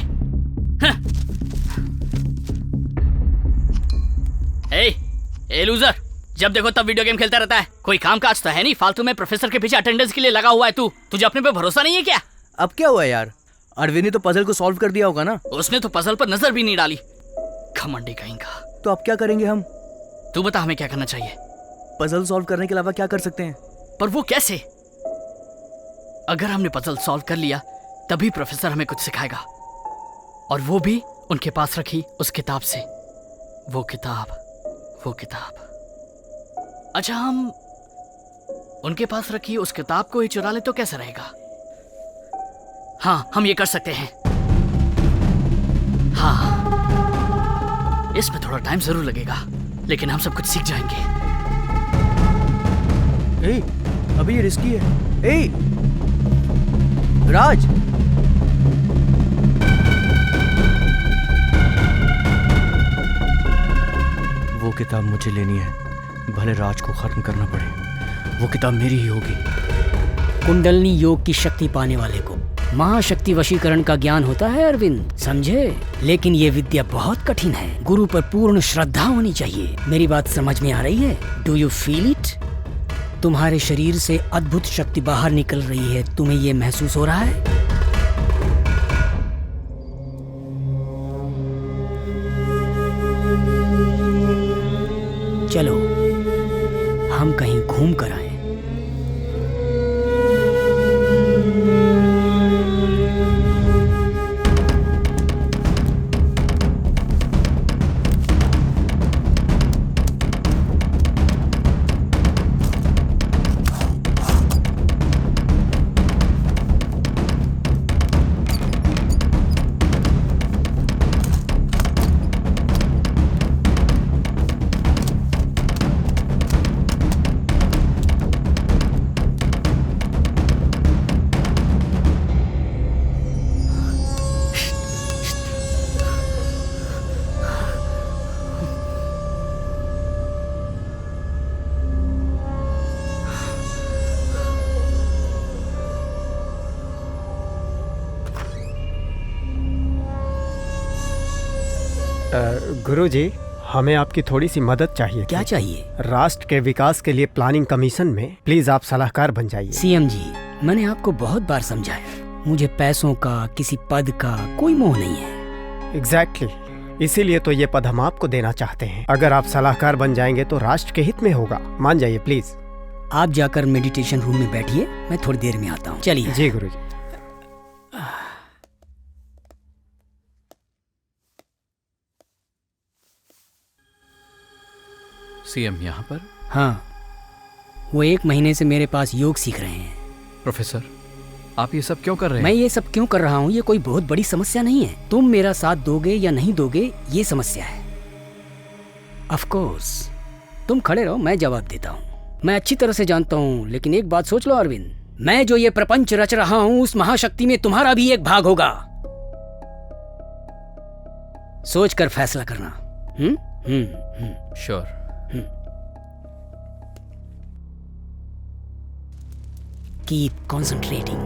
A loser, जब देखो तब वीडियो गेम खेलता रहता है। कोई काम काज तो है नहीं, फालतू में प्रोफेसर के पीछे अटेंडेंस के लिए लगा हुआ है तू। तुझे अपने पे भरोसा नहीं है क्या? अब क्या हुआ यार? अरविंद ने तो पजल को सॉल्व कर दिया होगा ना? उसने तो पजल पर नजर भी नहीं डाली, घमंडी कहीं का। तो अब क्या करेंगे हम? तू बता, हमें क्या करना चाहिए? पजल सॉल्व करने के अलावा क्या कर सकते हैं? पर वो कैसे? अगर हमने पजल सॉल्व कर लिया तभी प्रोफेसर हमें कुछ सिखाएगा, और वो भी उनके पास रखी उस किताब से। वो किताब। अच्छा, हम उनके पास रखी उस किताब को ही चुरा ले तो कैसा रहेगा? हाँ, हम ये कर सकते हैं। हाँ, इसमें थोड़ा टाइम जरूर लगेगा, लेकिन हम सब कुछ सीख जाएंगे। ए, अभी ये रिस्की है। ए, राज! वो किताब मुझे लेनी है, भले राज को खत्म करना पड़े। वो किताब मेरी ही होगी। कुंडलनी योग की शक्ति पाने वाले को महाशक्ति वशीकरण का ज्ञान होता है अरविंद, समझे? लेकिन ये विद्या बहुत कठिन है। गुरु पर पूर्ण श्रद्धा होनी चाहिए। मेरी बात समझ में आ रही है? Do you feel it? तुम्हारे शरीर से अद्भुत शक्ति बाहर निकल रही है, तुम्हें ये महसूस हो रहा है? चलो हम कहीं घूम कर आए। गुरुजी, हमें आपकी थोड़ी सी मदद चाहिए। क्या चाहिए? राष्ट्र के विकास के लिए प्लानिंग कमीशन में प्लीज आप सलाहकार बन जाइए। सीएम जी, मैंने आपको बहुत बार समझाया, मुझे पैसों का, किसी पद का कोई मोह नहीं है। एग्जैक्टली, इसीलिए तो ये पद हम आपको देना चाहते हैं। अगर आप सलाहकार बन जाएंगे तो राष्ट्र के हित में होगा। मान जाइए प्लीज। आप जाकर मेडिटेशन रूम में बैठिए, मैं थोड़ी देर में आता हूँ। चलिए। जी गुरुजी। सीएम यहाँ पर? हाँ, वो 1 महीने से मेरे पास योग सीख रहे हैं। प्रोफेसर, आप ये सब क्यों कर रहे हैं? मैं ये सब क्यों कर रहा हूँ, ये कोई बहुत बड़ी समस्या नहीं है। तुम मेरा साथ दोगे या नहीं दोगे, ये समस्या है। ऑफ कोर्स, तुम खड़े रहो, मैं जवाब देता हूँ। मैं अच्छी तरह से जानता हूँ, लेकिन एक बात सोच लो अरविंद, मैं जो ये प्रपंच रच रहा हूँ, उस महाशक्ति में तुम्हारा भी एक भाग होगा। सोच कर फैसला करना। श्योर। Keep concentrating.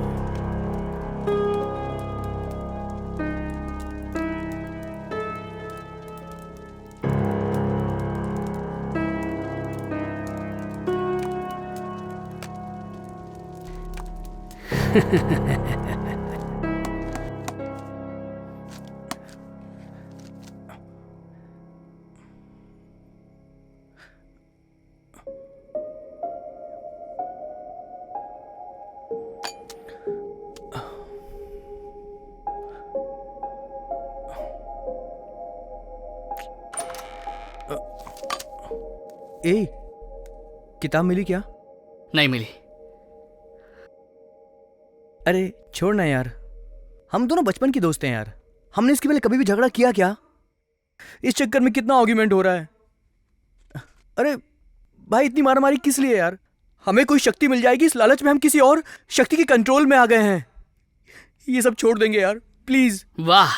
ए, किताब मिली क्या? नहीं मिली। अरे छोड़ ना यार, हम दोनों बचपन के दोस्त हैं यार। हमने इसके पहले कभी भी झगड़ा किया क्या? इस चक्कर में कितना आर्ग्यूमेंट हो रहा है। अरे भाई, इतनी मारामारी किस लिए यार? हमें कोई शक्ति मिल जाएगी, इस लालच में हम किसी और शक्ति के कंट्रोल में आ गए हैं। ये सब छोड़ देंगे यार, प्लीज। वाह,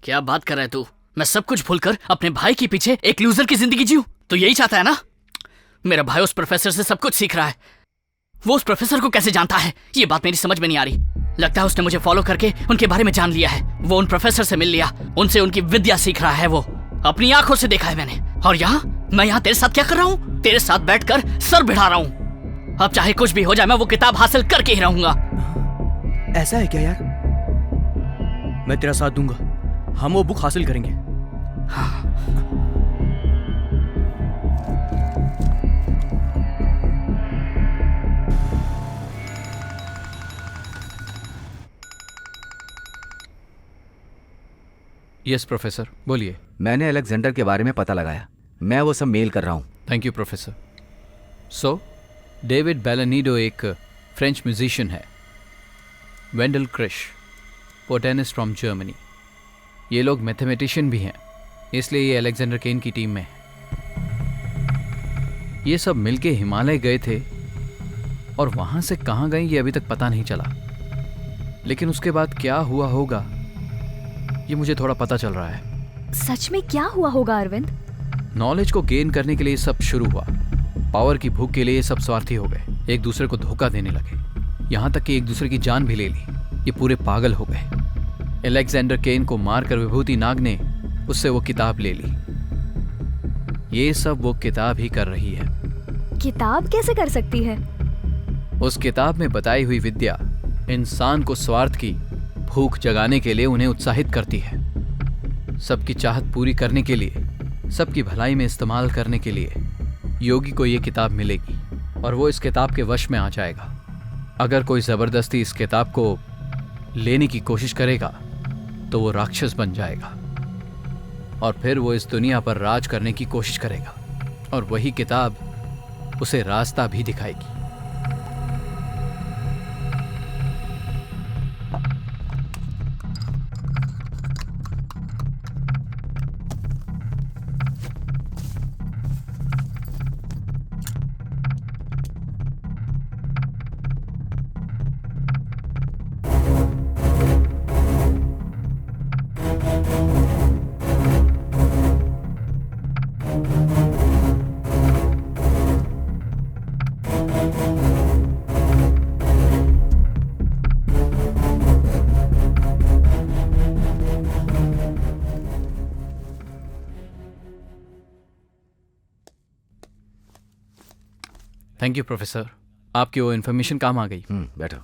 क्या बात कर रहा है तू? मैं सब कुछ भूलकर अपने भाई के पीछे एक लूजर की जिंदगी जीऊं? तो यही चाहता है ना? मेरा भाई उस प्रोफेसर से सब कुछ सीख रहा है। वो उस प्रोफेसर को कैसे जानता है, ये बात मेरी समझ में नहीं आ रही। लगता है उसने मुझे फॉलो करके उनके बारे में जान लिया है। वो उन प्रोफेसर से मिल लिया, उनसे उनकी विद्या सीख रहा है। वो अपनी आंखों से देखा है मैंने। और मैं यहाँ तेरे साथ क्या कर रहा हूँ? तेरे साथ बैठकर सर भिड़ा रहा हूँ। अब चाहे कुछ भी हो जाए, मैं वो किताब हासिल करके ही रहूंगा। ऐसा है क्या यार? मैं तेरा साथ दूंगा, हम वो बुक हासिल करेंगे। हाँ। यस प्रोफेसर, बोलिए। मैंने अलेक्जेंडर के बारे में पता लगाया, मैं वो सब मेल कर रहा हूँ। Thank you professor. So David Bellanido एक फ्रेंच म्यूजिशियन है। Wendell Krish, botanist from Germany. ये लोग मैथमेटिशियन भी हैं, इसलिए ये अलेक्जेंडर केन की टीम में है। ये सब मिलके हिमालय गए थे और वहाँ से कहाँ गए ये अभी तक पता नहीं चला। लेकिन उसके बाद क्या हुआ होगा ये मुझे थोड़ा पता चल रहा है। सच में क्या हुआ होगा अरविंद? नॉलेज को गेन करने के लिए सब शुरू हुआ। पावर की भूख के लिए ये सब स्वार्थी हो गए, एक दूसरे को धोखा देने लगे, यहाँ तक कि एक दूसरे की जान भी ले ली। ये पूरे पागल हो गए। अलेक्जेंडर केन को मारकर विभूति नाग ने उससे वो किताब ले ली। ये सब वो किताब ही कर रही है। किताब कैसे कर सकती है? उस किताब में बताई हुई विद्या इंसान को स्वार्थ की भूख जगाने के लिए उन्हें उत्साहित करती है। सबकी चाहत पूरी करने के लिए, सबकी भलाई में इस्तेमाल करने के लिए योगी को ये किताब मिलेगी और वो इस किताब के वश में आ जाएगा। अगर कोई ज़बरदस्ती इस किताब को लेने की कोशिश करेगा तो वो राक्षस बन जाएगा और फिर वो इस दुनिया पर राज करने की कोशिश करेगा और वही किताब उसे रास्ता भी दिखाएगी। थैंक यू प्रोफेसर, आपकी वो इन्फॉर्मेशन काम आ गई। बैठो।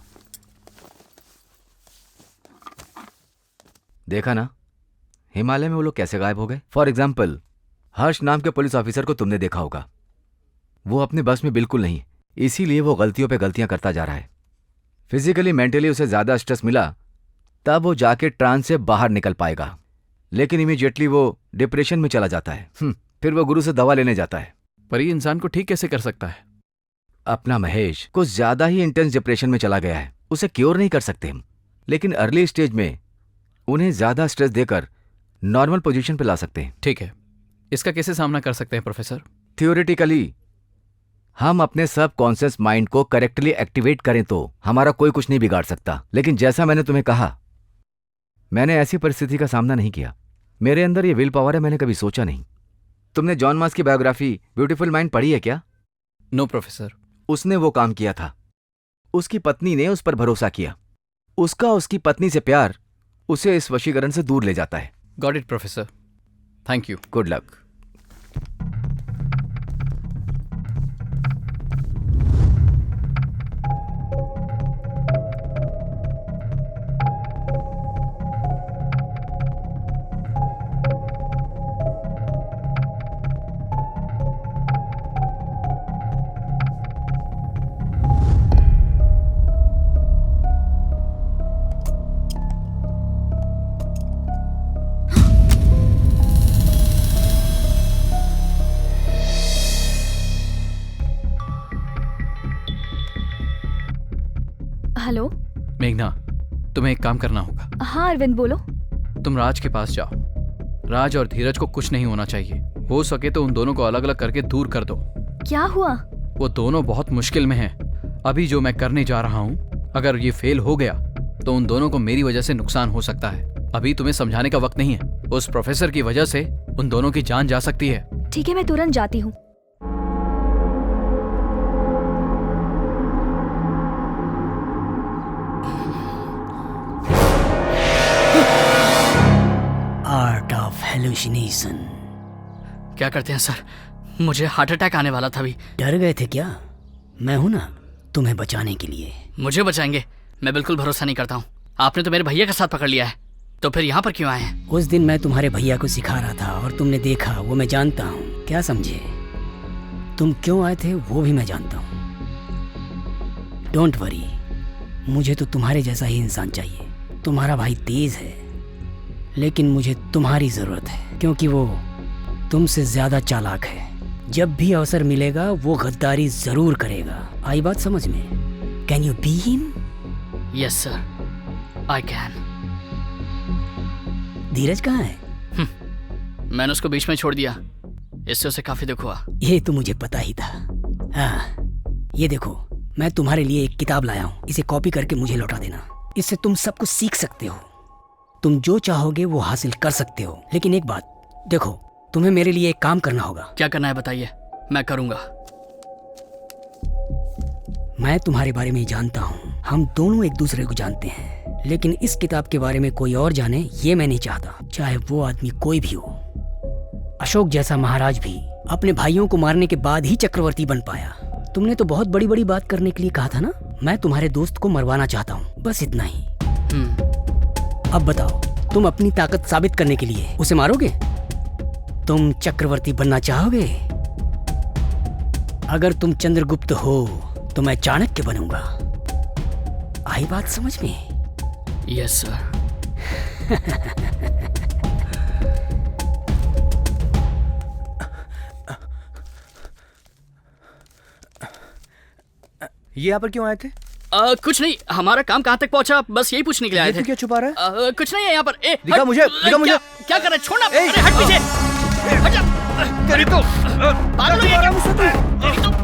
देखा ना हिमालय में वो लोग कैसे गायब हो गए। फॉर एग्जाम्पल हर्ष नाम के पुलिस ऑफिसर को तुमने देखा होगा, वो अपने बस में बिल्कुल नहीं, इसीलिए वो गलतियों पे गलतियां करता जा रहा है। फिजिकली मेंटली उसे ज्यादा स्ट्रेस मिला तब वो जाके ट्रांस से बाहर निकल पाएगा, लेकिन इमीडिएटली वो डिप्रेशन में चला जाता है। फिर वो गुरु से दवा लेने जाता है। पर ये इंसान को ठीक कैसे कर सकता है? अपना महेश कुछ ज्यादा ही इंटेंस डिप्रेशन में चला गया है, उसे क्योर नहीं कर सकते हम, लेकिन अर्ली स्टेज में उन्हें ज्यादा स्ट्रेस देकर नॉर्मल पोजीशन पे ला सकते हैं। ठीक है, इसका कैसे सामना कर सकते हैं प्रोफेसर? थियोरेटिकली हम अपने सब कॉन्शियस माइंड को करेक्टली एक्टिवेट करें तो हमारा कोई कुछ नहीं बिगाड़ सकता। लेकिन जैसा मैंने तुम्हें कहा, मैंने ऐसी परिस्थिति का सामना नहीं किया। मेरे अंदर ये विल पावर है, मैंने कभी सोचा नहीं। तुमने जॉन मास की बायोग्राफी ब्यूटीफुल माइंड पढ़ी है क्या? No professor. उसने वो काम किया था, उसकी पत्नी ने उस पर भरोसा किया, उसकी पत्नी से प्यार उसे इस वशीकरण से दूर ले जाता है। Got it professor, thank you, good luck. Hello मेघना, तुम्हें एक काम करना होगा। हाँ अरविंद बोलो। तुम राज के पास जाओ। राज और धीरज को कुछ नहीं होना चाहिए, हो सके तो उन दोनों को अलग अलग करके दूर कर दो। क्या हुआ? वो दोनों बहुत मुश्किल में हैं। अभी जो मैं करने जा रहा हूँ, अगर ये फेल हो गया तो उन दोनों को मेरी वजह से नुकसान हो सकता है। अभी तुम्हें समझाने का वक्त नहीं है। उस प्रोफेसर की वजह से उन दोनों की जान जा सकती है। ठीक है, मैं तुरंत जाती हूँ। Art of hallucination. क्या करते हैं सर? मुझे हार्ट अटैक आने वाला था अभी। डर गए थे क्या? मैं हूं ना तुम्हें बचाने के लिए। मुझे बचाएंगे? मैं बिल्कुल भरोसा नहीं करता हूँ। आपने तो मेरे भैया का साथ पकड़ लिया है, तो फिर यहाँ पर क्यों आए हैं? उस दिन मैं तुम्हारे भैया को सिखा रहा था और तुमने देखा, वो मैं जानता हूँ। क्या समझे? तुम क्यों आए थे वो भी मैं जानता हूँ। डोंट वरी, मुझे तो तुम्हारे जैसा ही इंसान चाहिए। तुम्हारा भाई तेज है, लेकिन मुझे तुम्हारी जरूरत है, क्योंकि वो तुमसे ज्यादा चालाक है। जब भी अवसर मिलेगा वो गद्दारी जरूर करेगा। आई बात समझ में? Can you be him? Yes sir, I can. Dheeraj कहाँ है? मैंने उसको बीच में छोड़ दिया, इससे उसे काफी दुख हुआ। ये तो मुझे पता ही था। हाँ, ये देखो, मैं तुम्हारे लिए एक किताब लाया हूँ, इसे कॉपी करके मुझे लौटा देना। इससे तुम सब कुछ सीख सकते हो। तुम जो चाहोगे वो हासिल कर सकते हो। लेकिन एक बात देखो, तुम्हें मेरे लिए एक काम करना होगा। क्या करना है बताइए, मैं करूंगा। मैं तुम्हारे बारे में जानता हूँ, हम दोनों एक दूसरे को जानते हैं, लेकिन इस किताब के बारे में कोई और जाने ये मैं नहीं चाहता, चाहे वो आदमी कोई भी हो। अशोक जैसा महाराज भी अपने भाइयों को मारने के बाद ही चक्रवर्ती बन पाया। तुमने तो बहुत बड़ी बड़ी बात करने के लिए कहा था ना। मैं तुम्हारे दोस्त को मरवाना चाहता हूँ, बस इतना ही। अब बताओ, तुम अपनी ताकत साबित करने के लिए उसे मारोगे? तुम चक्रवर्ती बनना चाहोगे? अगर तुम चंद्रगुप्त हो तो मैं चाणक्य बनूंगा। आई बात समझ में? Yes sir. ये यहाँ पर क्यों आए थे? कुछ नहीं, हमारा काम कहाँ तक पहुँचा, बस यही पूछने के लिए आए थे। क्या छुपा रहा है? कुछ नहीं है यहाँ पर। दिखा मुझे, दिखा मुझे। क्या कर रहे? छोड़ना। अरे हट पीछे। हट जा। तेरी तो पागल हो गया मुझसे तू? तेरी तो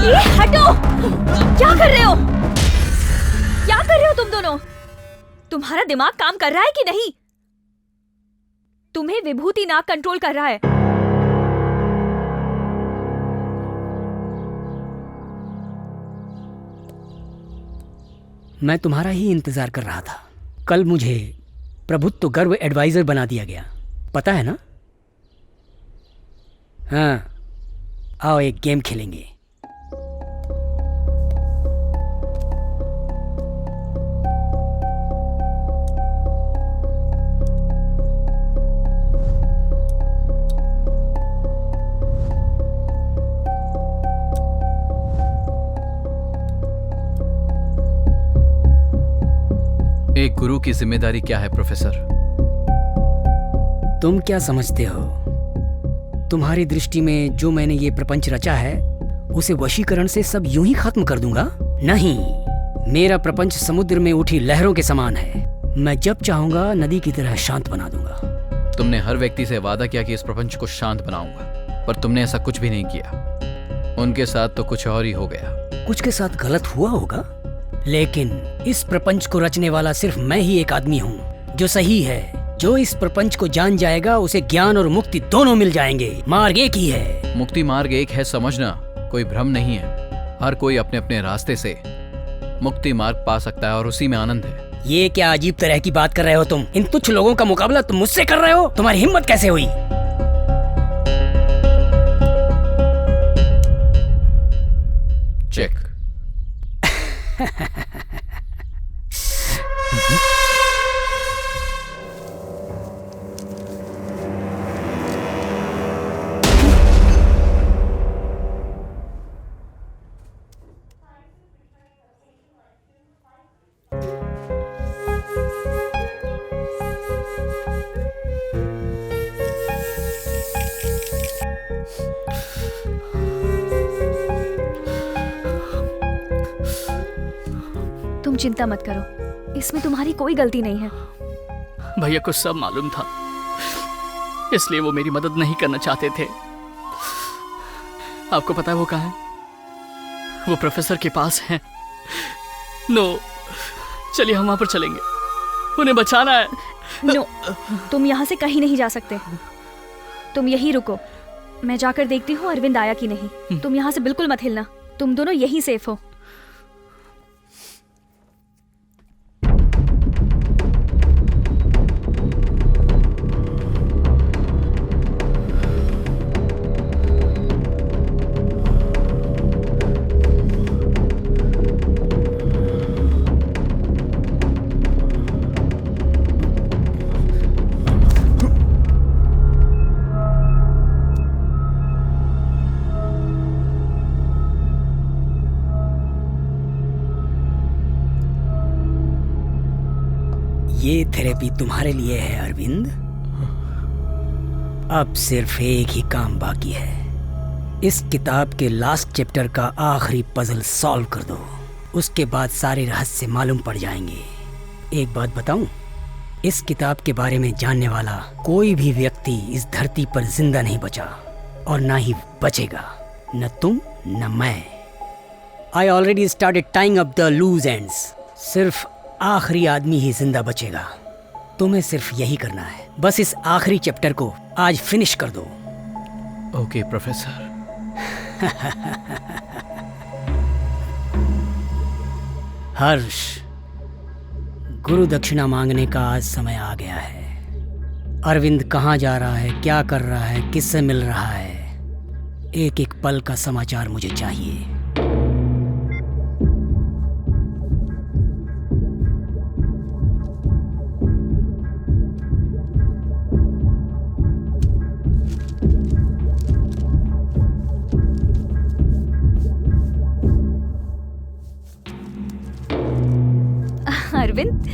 ये हटो! क्या कर रहे हो? क्या कर रहे हो तुम दोनों? तुम्हारा दिमाग काम कर रहा है कि नहीं? तुम्हें विभूति नाग कंट्रोल कर रहा है। मैं तुम्हारा ही इंतजार कर रहा था। कल मुझे प्रभुत्व गर्व एडवाइजर बना दिया गया, पता है ना? हाँ, आओ एक गेम खेलेंगे। एक गुरु की जिम्मेदारी क्या है प्रोफेसर? तुम क्या समझते हो? तुम्हारी दृष्टि में जो मैंने ये प्रपंच रचा है उसे वशीकरण से सब यूं ही खत्म कर दूंगा? नहीं, मेरा प्रपंच समुद्र में उठी लहरों के समान है। मैं जब चाहूंगा नदी की तरह शांत बना दूंगा। तुमने हर व्यक्ति से वादा किया कि इस प्रपंच को शांत बनाऊंगा, पर तुमने ऐसा कुछ भी नहीं किया। उनके साथ तो कुछ और ही हो गया। कुछ के साथ गलत हुआ होगा, लेकिन इस प्रपंच को रचने वाला सिर्फ मैं ही एक आदमी हूँ जो सही है। जो इस प्रपंच को जान जाएगा उसे ज्ञान और मुक्ति दोनों मिल जाएंगे। मार्ग एक ही है। मुक्ति मार्ग एक है, समझना कोई भ्रम नहीं है। हर कोई अपने अपने रास्ते से मुक्ति मार्ग पा सकता है और उसी में आनंद है। ये क्या अजीब तरह की बात कर रहे हो तुम? इन तुच्छ लोगों का मुकाबला तुम मुझसे कर रहे हो? तुम्हारी हिम्मत कैसे हुई? चेक। तुम चिंता मत करो, इसमें तुम्हारी कोई गलती नहीं है। भैया को सब मालूम था, इसलिए वो मेरी मदद नहीं करना चाहते थे। आपको पता है वो कहाँ है? वो प्रोफेसर के पास है। नो, चलिए हम वहां पर चलेंगे, उन्हें बचाना है। नो, तुम यहाँ से कहीं नहीं जा सकते। तुम यहीं रुको, मैं जाकर देखती हूँ अरविंद आया कि नहीं। तुम यहाँ से बिल्कुल मत हिलना, तुम दोनों यहीं सेफ हो। ये थेरेपी तुम्हारे लिए है अरविंद। अब सिर्फ एक ही काम बाकी है। इस किताब के लास्ट चैप्टर का आखिरी पजल सॉल्व कर दो, उसके बाद सारे रहस्य मालूम पड़ जाएंगे। एक बात बताऊं, इस किताब के बारे में जानने वाला कोई भी व्यक्ति इस धरती पर जिंदा नहीं बचा और ना ही बचेगा, न तुम न मैं। I already started tying up the loose ends. सिर्फ आखिरी आदमी ही जिंदा बचेगा। तुम्हें सिर्फ यही करना है, बस इस आखिरी चैप्टर को आज फिनिश कर दो। Okay professor. हर्ष, गुरु दक्षिणा मांगने का आज समय आ गया है। अरविंद कहाँ जा रहा है, क्या कर रहा है, किससे मिल रहा है, एक एक पल का समाचार मुझे चाहिए। अरविंद,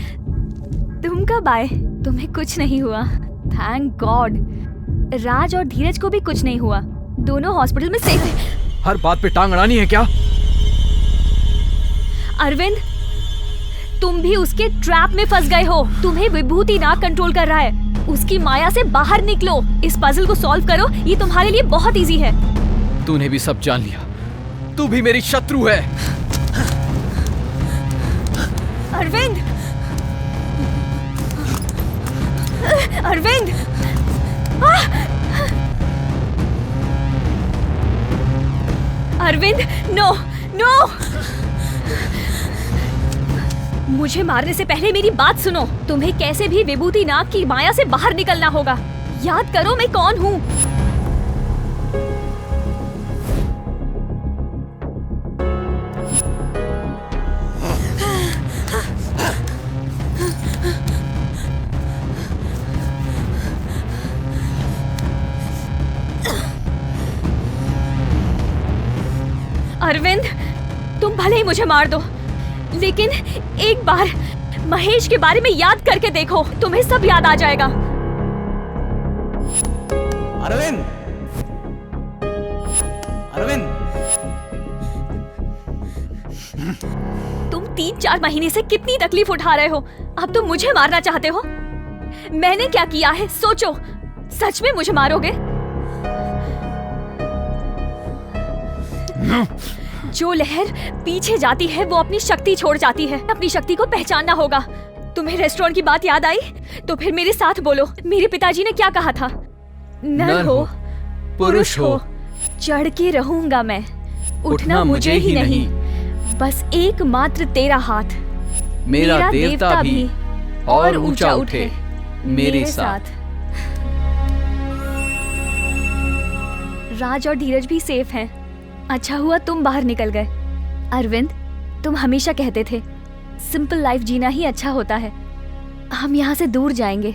तुम कब आए? तुम्हें कुछ नहीं हुआ, थैंक गॉड। राज और धीरज को भी कुछ नहीं हुआ, दोनों हॉस्पिटल में सेफ हैं। हर बात पे टांग अड़ानी है क्या? अरविंद, तुम भी उसके ट्रैप में फंस गए हो। तुम्हें विभूति नाग कंट्रोल कर रहा है। उसकी माया से बाहर निकलो। इस पजल को सॉल्व करो, ये तुम्हारे लिए बहुत इजी है। तूने भी सब जान लिया, तू भी मेरी शत्रु है। अरविंद, अरविंद, अरविंद, नो नो, मुझे मारने से पहले मेरी बात सुनो। तुम्हें कैसे भी विभूति नाग की माया से बाहर निकलना होगा। याद करो मैं कौन हूँ। अरविंद, तुम भले ही मुझे मार दो, लेकिन एक बार महेश के बारे में याद करके देखो, तुम्हें सब याद आ जाएगा। अरविंद, अरविंद, तुम 3-4 महीने से कितनी तकलीफ उठा रहे हो, अब तुम मुझे मारना चाहते हो। मैंने क्या किया है सोचो, सच में मुझे मारोगे? जो लहर पीछे जाती है वो अपनी शक्ति छोड़ जाती है। अपनी शक्ति को पहचानना होगा। तुम्हें रेस्टोरेंट की बात याद आई? तो फिर मेरे साथ बोलो। मेरे पिताजी ने क्या कहा था? नर हो, पुरुष हो, चढ़ के रहूंगा मैं, उठना मुझे ही नहीं, बस एकमात्र तेरा हाथ, मेरा देवता भी और ऊंचा उठे मेरे साथ। राज और धीरज भी सेफ हैं। अच्छा हुआ तुम बाहर निकल गए। अरविंद, तुम हमेशा कहते थे सिंपल लाइफ जीना ही अच्छा होता है। हम यहाँ से दूर जाएंगे,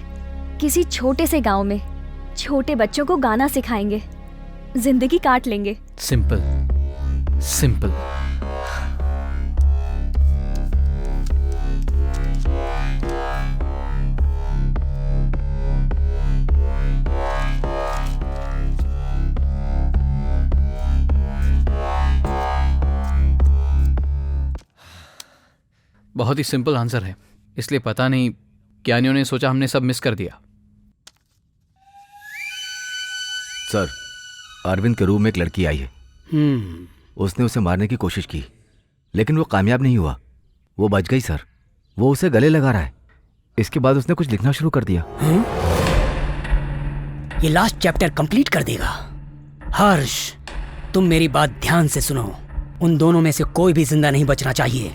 किसी छोटे से गांव में छोटे बच्चों को गाना सिखाएंगे, जिंदगी काट लेंगे। Simple, simple. बहुत ही सिंपल आंसर है, इसलिए पता नहीं ज्ञानियों ने सोचा हमने सब मिस कर दिया। सर, अरविंद के रूम में एक लड़की आई है। उसने उसे मारने की कोशिश की, लेकिन वो कामयाब नहीं हुआ। वो बच गई सर। वो उसे गले लगा रहा है। इसके बाद उसने कुछ लिखना शुरू कर दिया। ये लास्ट चैप्टर कंप्लीट कर देगा। हर्ष, तुम मेरी बात ध्यान से सुनो। उन दोनों में से कोई भी जिंदा नहीं बचना चाहिए।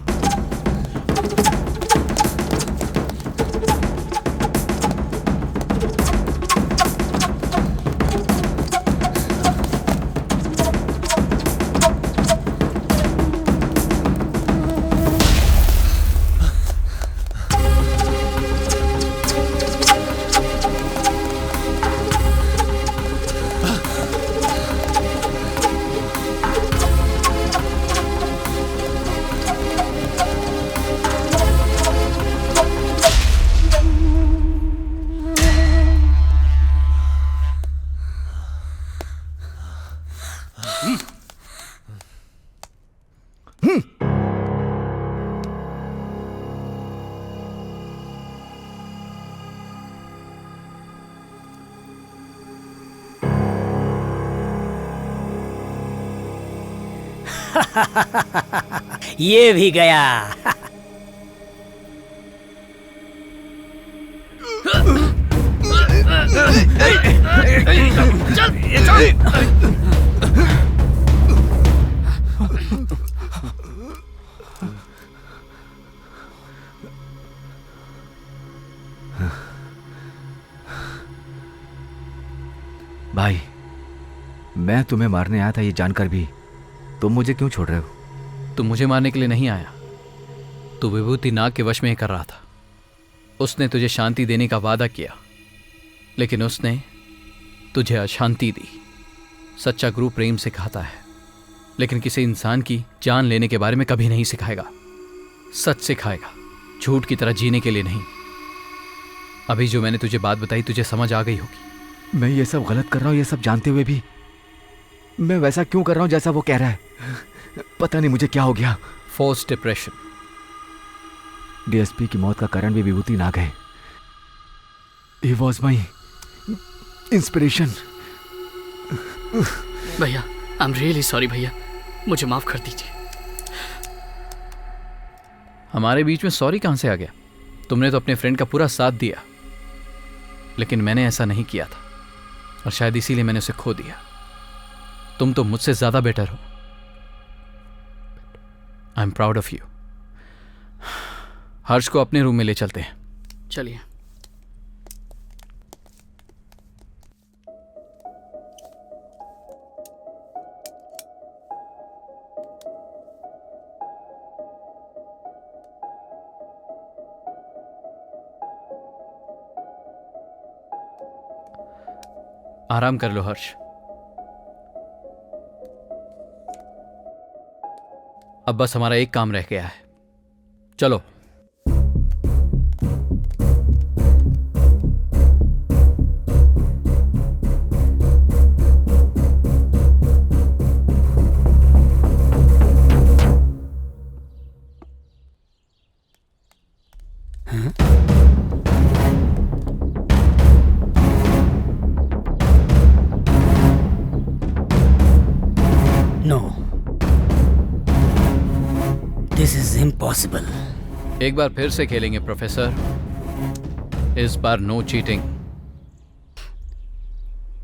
ये भी गया। भाई, मैं तुम्हें मारने आया था ये जानकर भी तुम मुझे क्यों छोड़ रहे हो? तुम मुझे मारने के लिए नहीं आया, तू विभूति नाग के वश में ही कर रहा था। उसने तुझे शांति देने का वादा किया, लेकिन उसने तुझे अशांति दी। सच्चा गुरु प्रेम सिखाता है, लेकिन किसी इंसान की जान लेने के बारे में कभी नहीं सिखाएगा। सच सिखाएगा, झूठ की तरह जीने के लिए नहीं। अभी जो मैंने तुझे बात बताई तुझे समझ आ गई होगी। मैं ये सब गलत कर रहा हूँ, ये सब जानते हुए भी मैं वैसा क्यों कर रहा हूँ जैसा वो कह रहा है? पता नहीं मुझे क्या हो गया। Force depression. डीएसपी की मौत का कारण भी विभूति नाग है। He was my inspiration. भैया आई एम रियली सॉरी भैया, मुझे माफ कर दीजिए। हमारे बीच में सॉरी कहां से आ गया? तुमने तो अपने फ्रेंड का पूरा साथ दिया, लेकिन मैंने ऐसा नहीं किया था और शायद इसीलिए मैंने उसे खो दिया। तुम तो मुझसे ज्यादा बेटर हो। I am proud of you. Harsh को अपने रूम में ले चलते हैं। चलिए। आराम कर लो हर्ष। अब बस हमारा एक काम रह गया है। चलो। No, this is impossible. एक बार फिर से खेलेंगे प्रोफेसर। इस बार नो चीटिंग।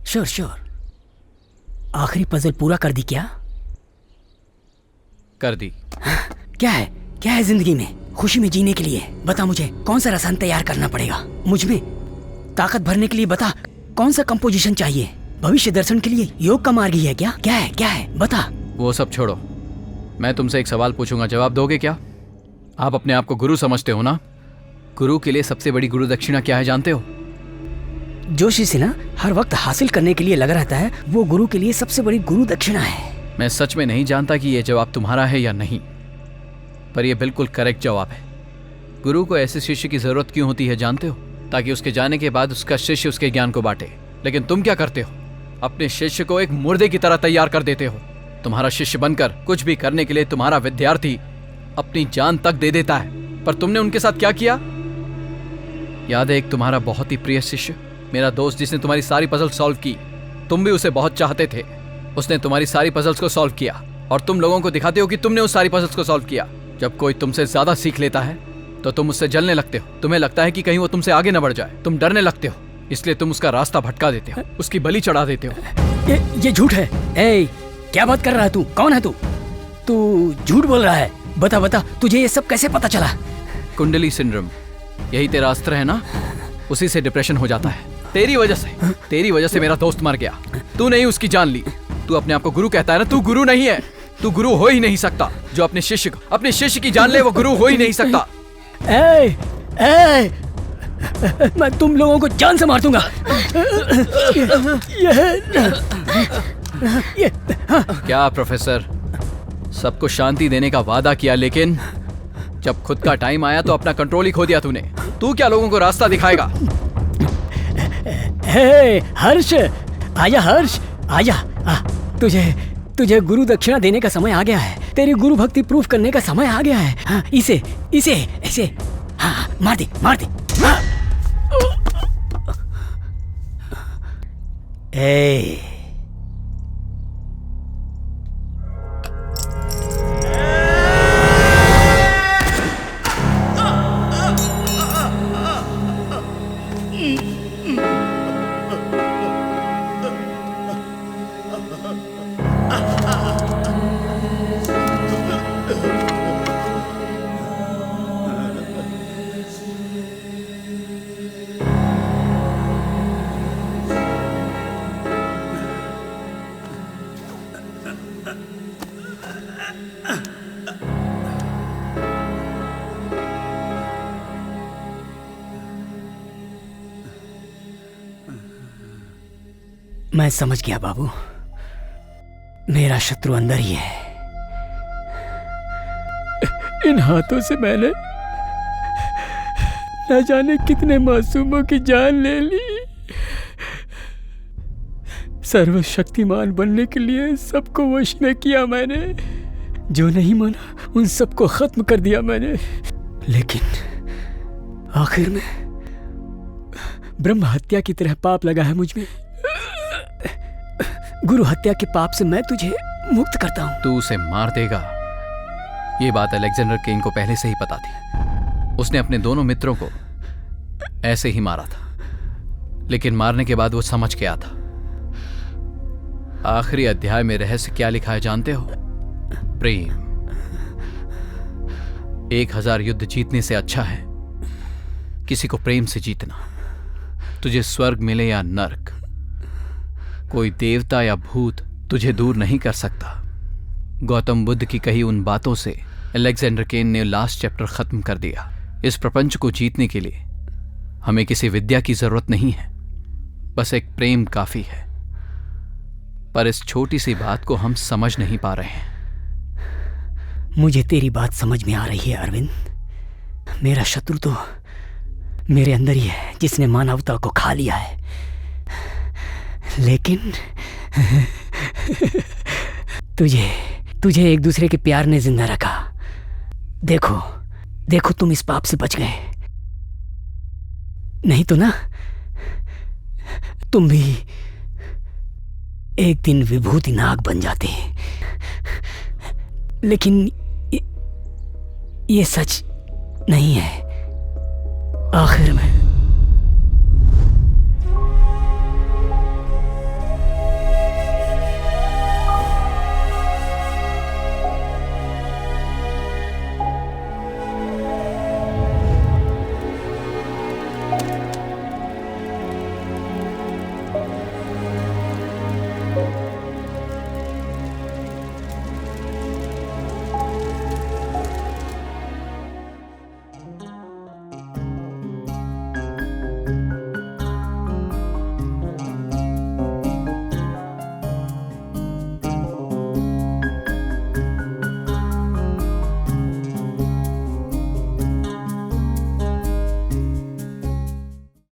Sure sure. आखिरी पजल पूरा कर दी क्या? कर दी। क्या है जिंदगी में खुशी में जीने के लिए? बता मुझे, कौन सा रसायन तैयार करना पड़ेगा? मुझ में ताकत भरने के लिए बता, कौन सा कंपोजिशन चाहिए? भविष्य दर्शन के लिए योग का मार्ग ही है क्या? क्या है बता। वो सब छोड़ो, मैं तुमसे एक सवाल पूछूंगा, जवाब दोगे क्या? आप अपने आप को गुरु समझते हो ना? गुरु के लिए सबसे बड़ी गुरु दक्षिणा क्या है जानते हो? जो शिष्य ना हर वक्त हासिल करने के लिए लगा रहता है, वो गुरु के लिए सबसे बड़ी गुरु दक्षिणा है। मैं सच में नहीं जानता कि यह जवाब तुम्हारा है या नहीं, पर यह बिल्कुल करेक्ट जवाब है। गुरु को ऐसे शिष्य की जरूरत क्यों होती है जानते हो? ताकि उसके जाने के बाद उसका शिष्य उसके ज्ञान को बांटे। लेकिन तुम क्या करते हो? अपने शिष्य को एक मुर्दे की तरह तैयार कर देते हो। तुम्हारा शिष्य बनकर कुछ भी करने के लिए तुम्हारा विद्यार्थी अपनी जान तक दे देता है, पर तुमने उनके साथ क्या किया? याद है एक तुम्हारा बहुत ही प्रिय शिष्य, मेरा दोस्त, जिसने तुम्हारी सारी पजल सॉल्व की। तुम भी उसे बहुत चाहते थे। उसने तुम्हारी सारी पजल्स को सॉल्व किया और तुम लोगों को दिखाते हो कि तुमने उस सारी पजल्स को सॉल्व किया। जब कोई तुमसे ज्यादा सीख लेता है तो तुम उससे जलने लगते हो। तुम्हें लगता है कि कहीं वो तुमसे आगे न बढ़ जाए। तुम डरने लगते हो, इसलिए तुम उसका रास्ता भटका देते हो, उसकी बलि चढ़ा देते हो। ये झूठ है। ए, क्या बात कर रहा है तू? कौन है तू? तू झूठ बोल रहा है। बता, तुझे ये सब कैसे पता चला? कुंडली सिंड्रोम, यही तेरा अस्त्र है ना? उसी से डिप्रेशन हो जाता है। तेरी वजह से मेरा दोस्त मर गया। तू नहीं उसकी जान ली। तू अपने आप को गुरु कहता है ना? तू गुरु नहीं है। तू गुरु हो ही नहीं सकता। जो अपने शिष्य की जान ले वो गुरु हो ही नहीं सकता। मैं तुम लोगों को जान से मार दूंगा। क्या प्रोफेसर, सबको शांति देने का वादा किया, लेकिन जब खुद का टाइम आया तो अपना कंट्रोल ही खो दिया तूने। तू क्या लोगों को रास्ता दिखाएगा? हर्ष, आजा हर्ष, आजा। तुझे गुरु दक्षिणा देने का समय आ गया है। तेरी गुरु भक्ति प्रूफ करने का समय आ गया है। हाँ, इसे हाँ, मार दे। हाँ। मैं समझ गया बाबू, मेरा शत्रु अंदर ही है। इन हाथों से मैंने न जाने कितने मासूमों की जान ले ली। सर्वशक्तिमान बनने के लिए सबको वश में किया मैंने। जो नहीं माना उन सबको खत्म कर दिया मैंने। लेकिन आखिर में ब्रह्म हत्या की तरह पाप लगा है मुझ में। गुरु हत्या के पाप से मैं तुझे मुक्त करता हूँ। तू उसे मार देगा, ये बात अलेक्जेंडर केन को पहले से ही पता थी। उसने अपने दोनों मित्रों को ऐसे ही मारा था, लेकिन मारने के बाद वो समझ गया था। आखिरी अध्याय में रहस्य क्या लिखा है जानते हो? प्रेम। 1000 युद्ध जीतने से अच्छा है किसी को प्रेम से जीतना। तुझे स्वर्ग मिले या नर्क, कोई देवता या भूत तुझे दूर नहीं कर सकता। गौतम बुद्ध की कही उन बातों से अलेक्जेंडर केन ने लास्ट चैप्टर खत्म कर दिया। इस प्रपंच को जीतने के लिए हमें किसी विद्या की जरूरत नहीं है, बस एक प्रेम काफी है। पर इस छोटी सी बात को हम समझ नहीं पा रहे हैं। मुझे तेरी बात समझ में आ रही है अरविंद। मेरा शत्रु तो मेरे अंदर ही है, जिसने मानवता को खा लिया है। लेकिन तुझे एक दूसरे के प्यार ने जिंदा रखा। देखो तुम इस पाप से बच गए, नहीं तो ना तुम भी एक दिन विभूति नाग बन जाते। लेकिन ये सच नहीं है। आखिर में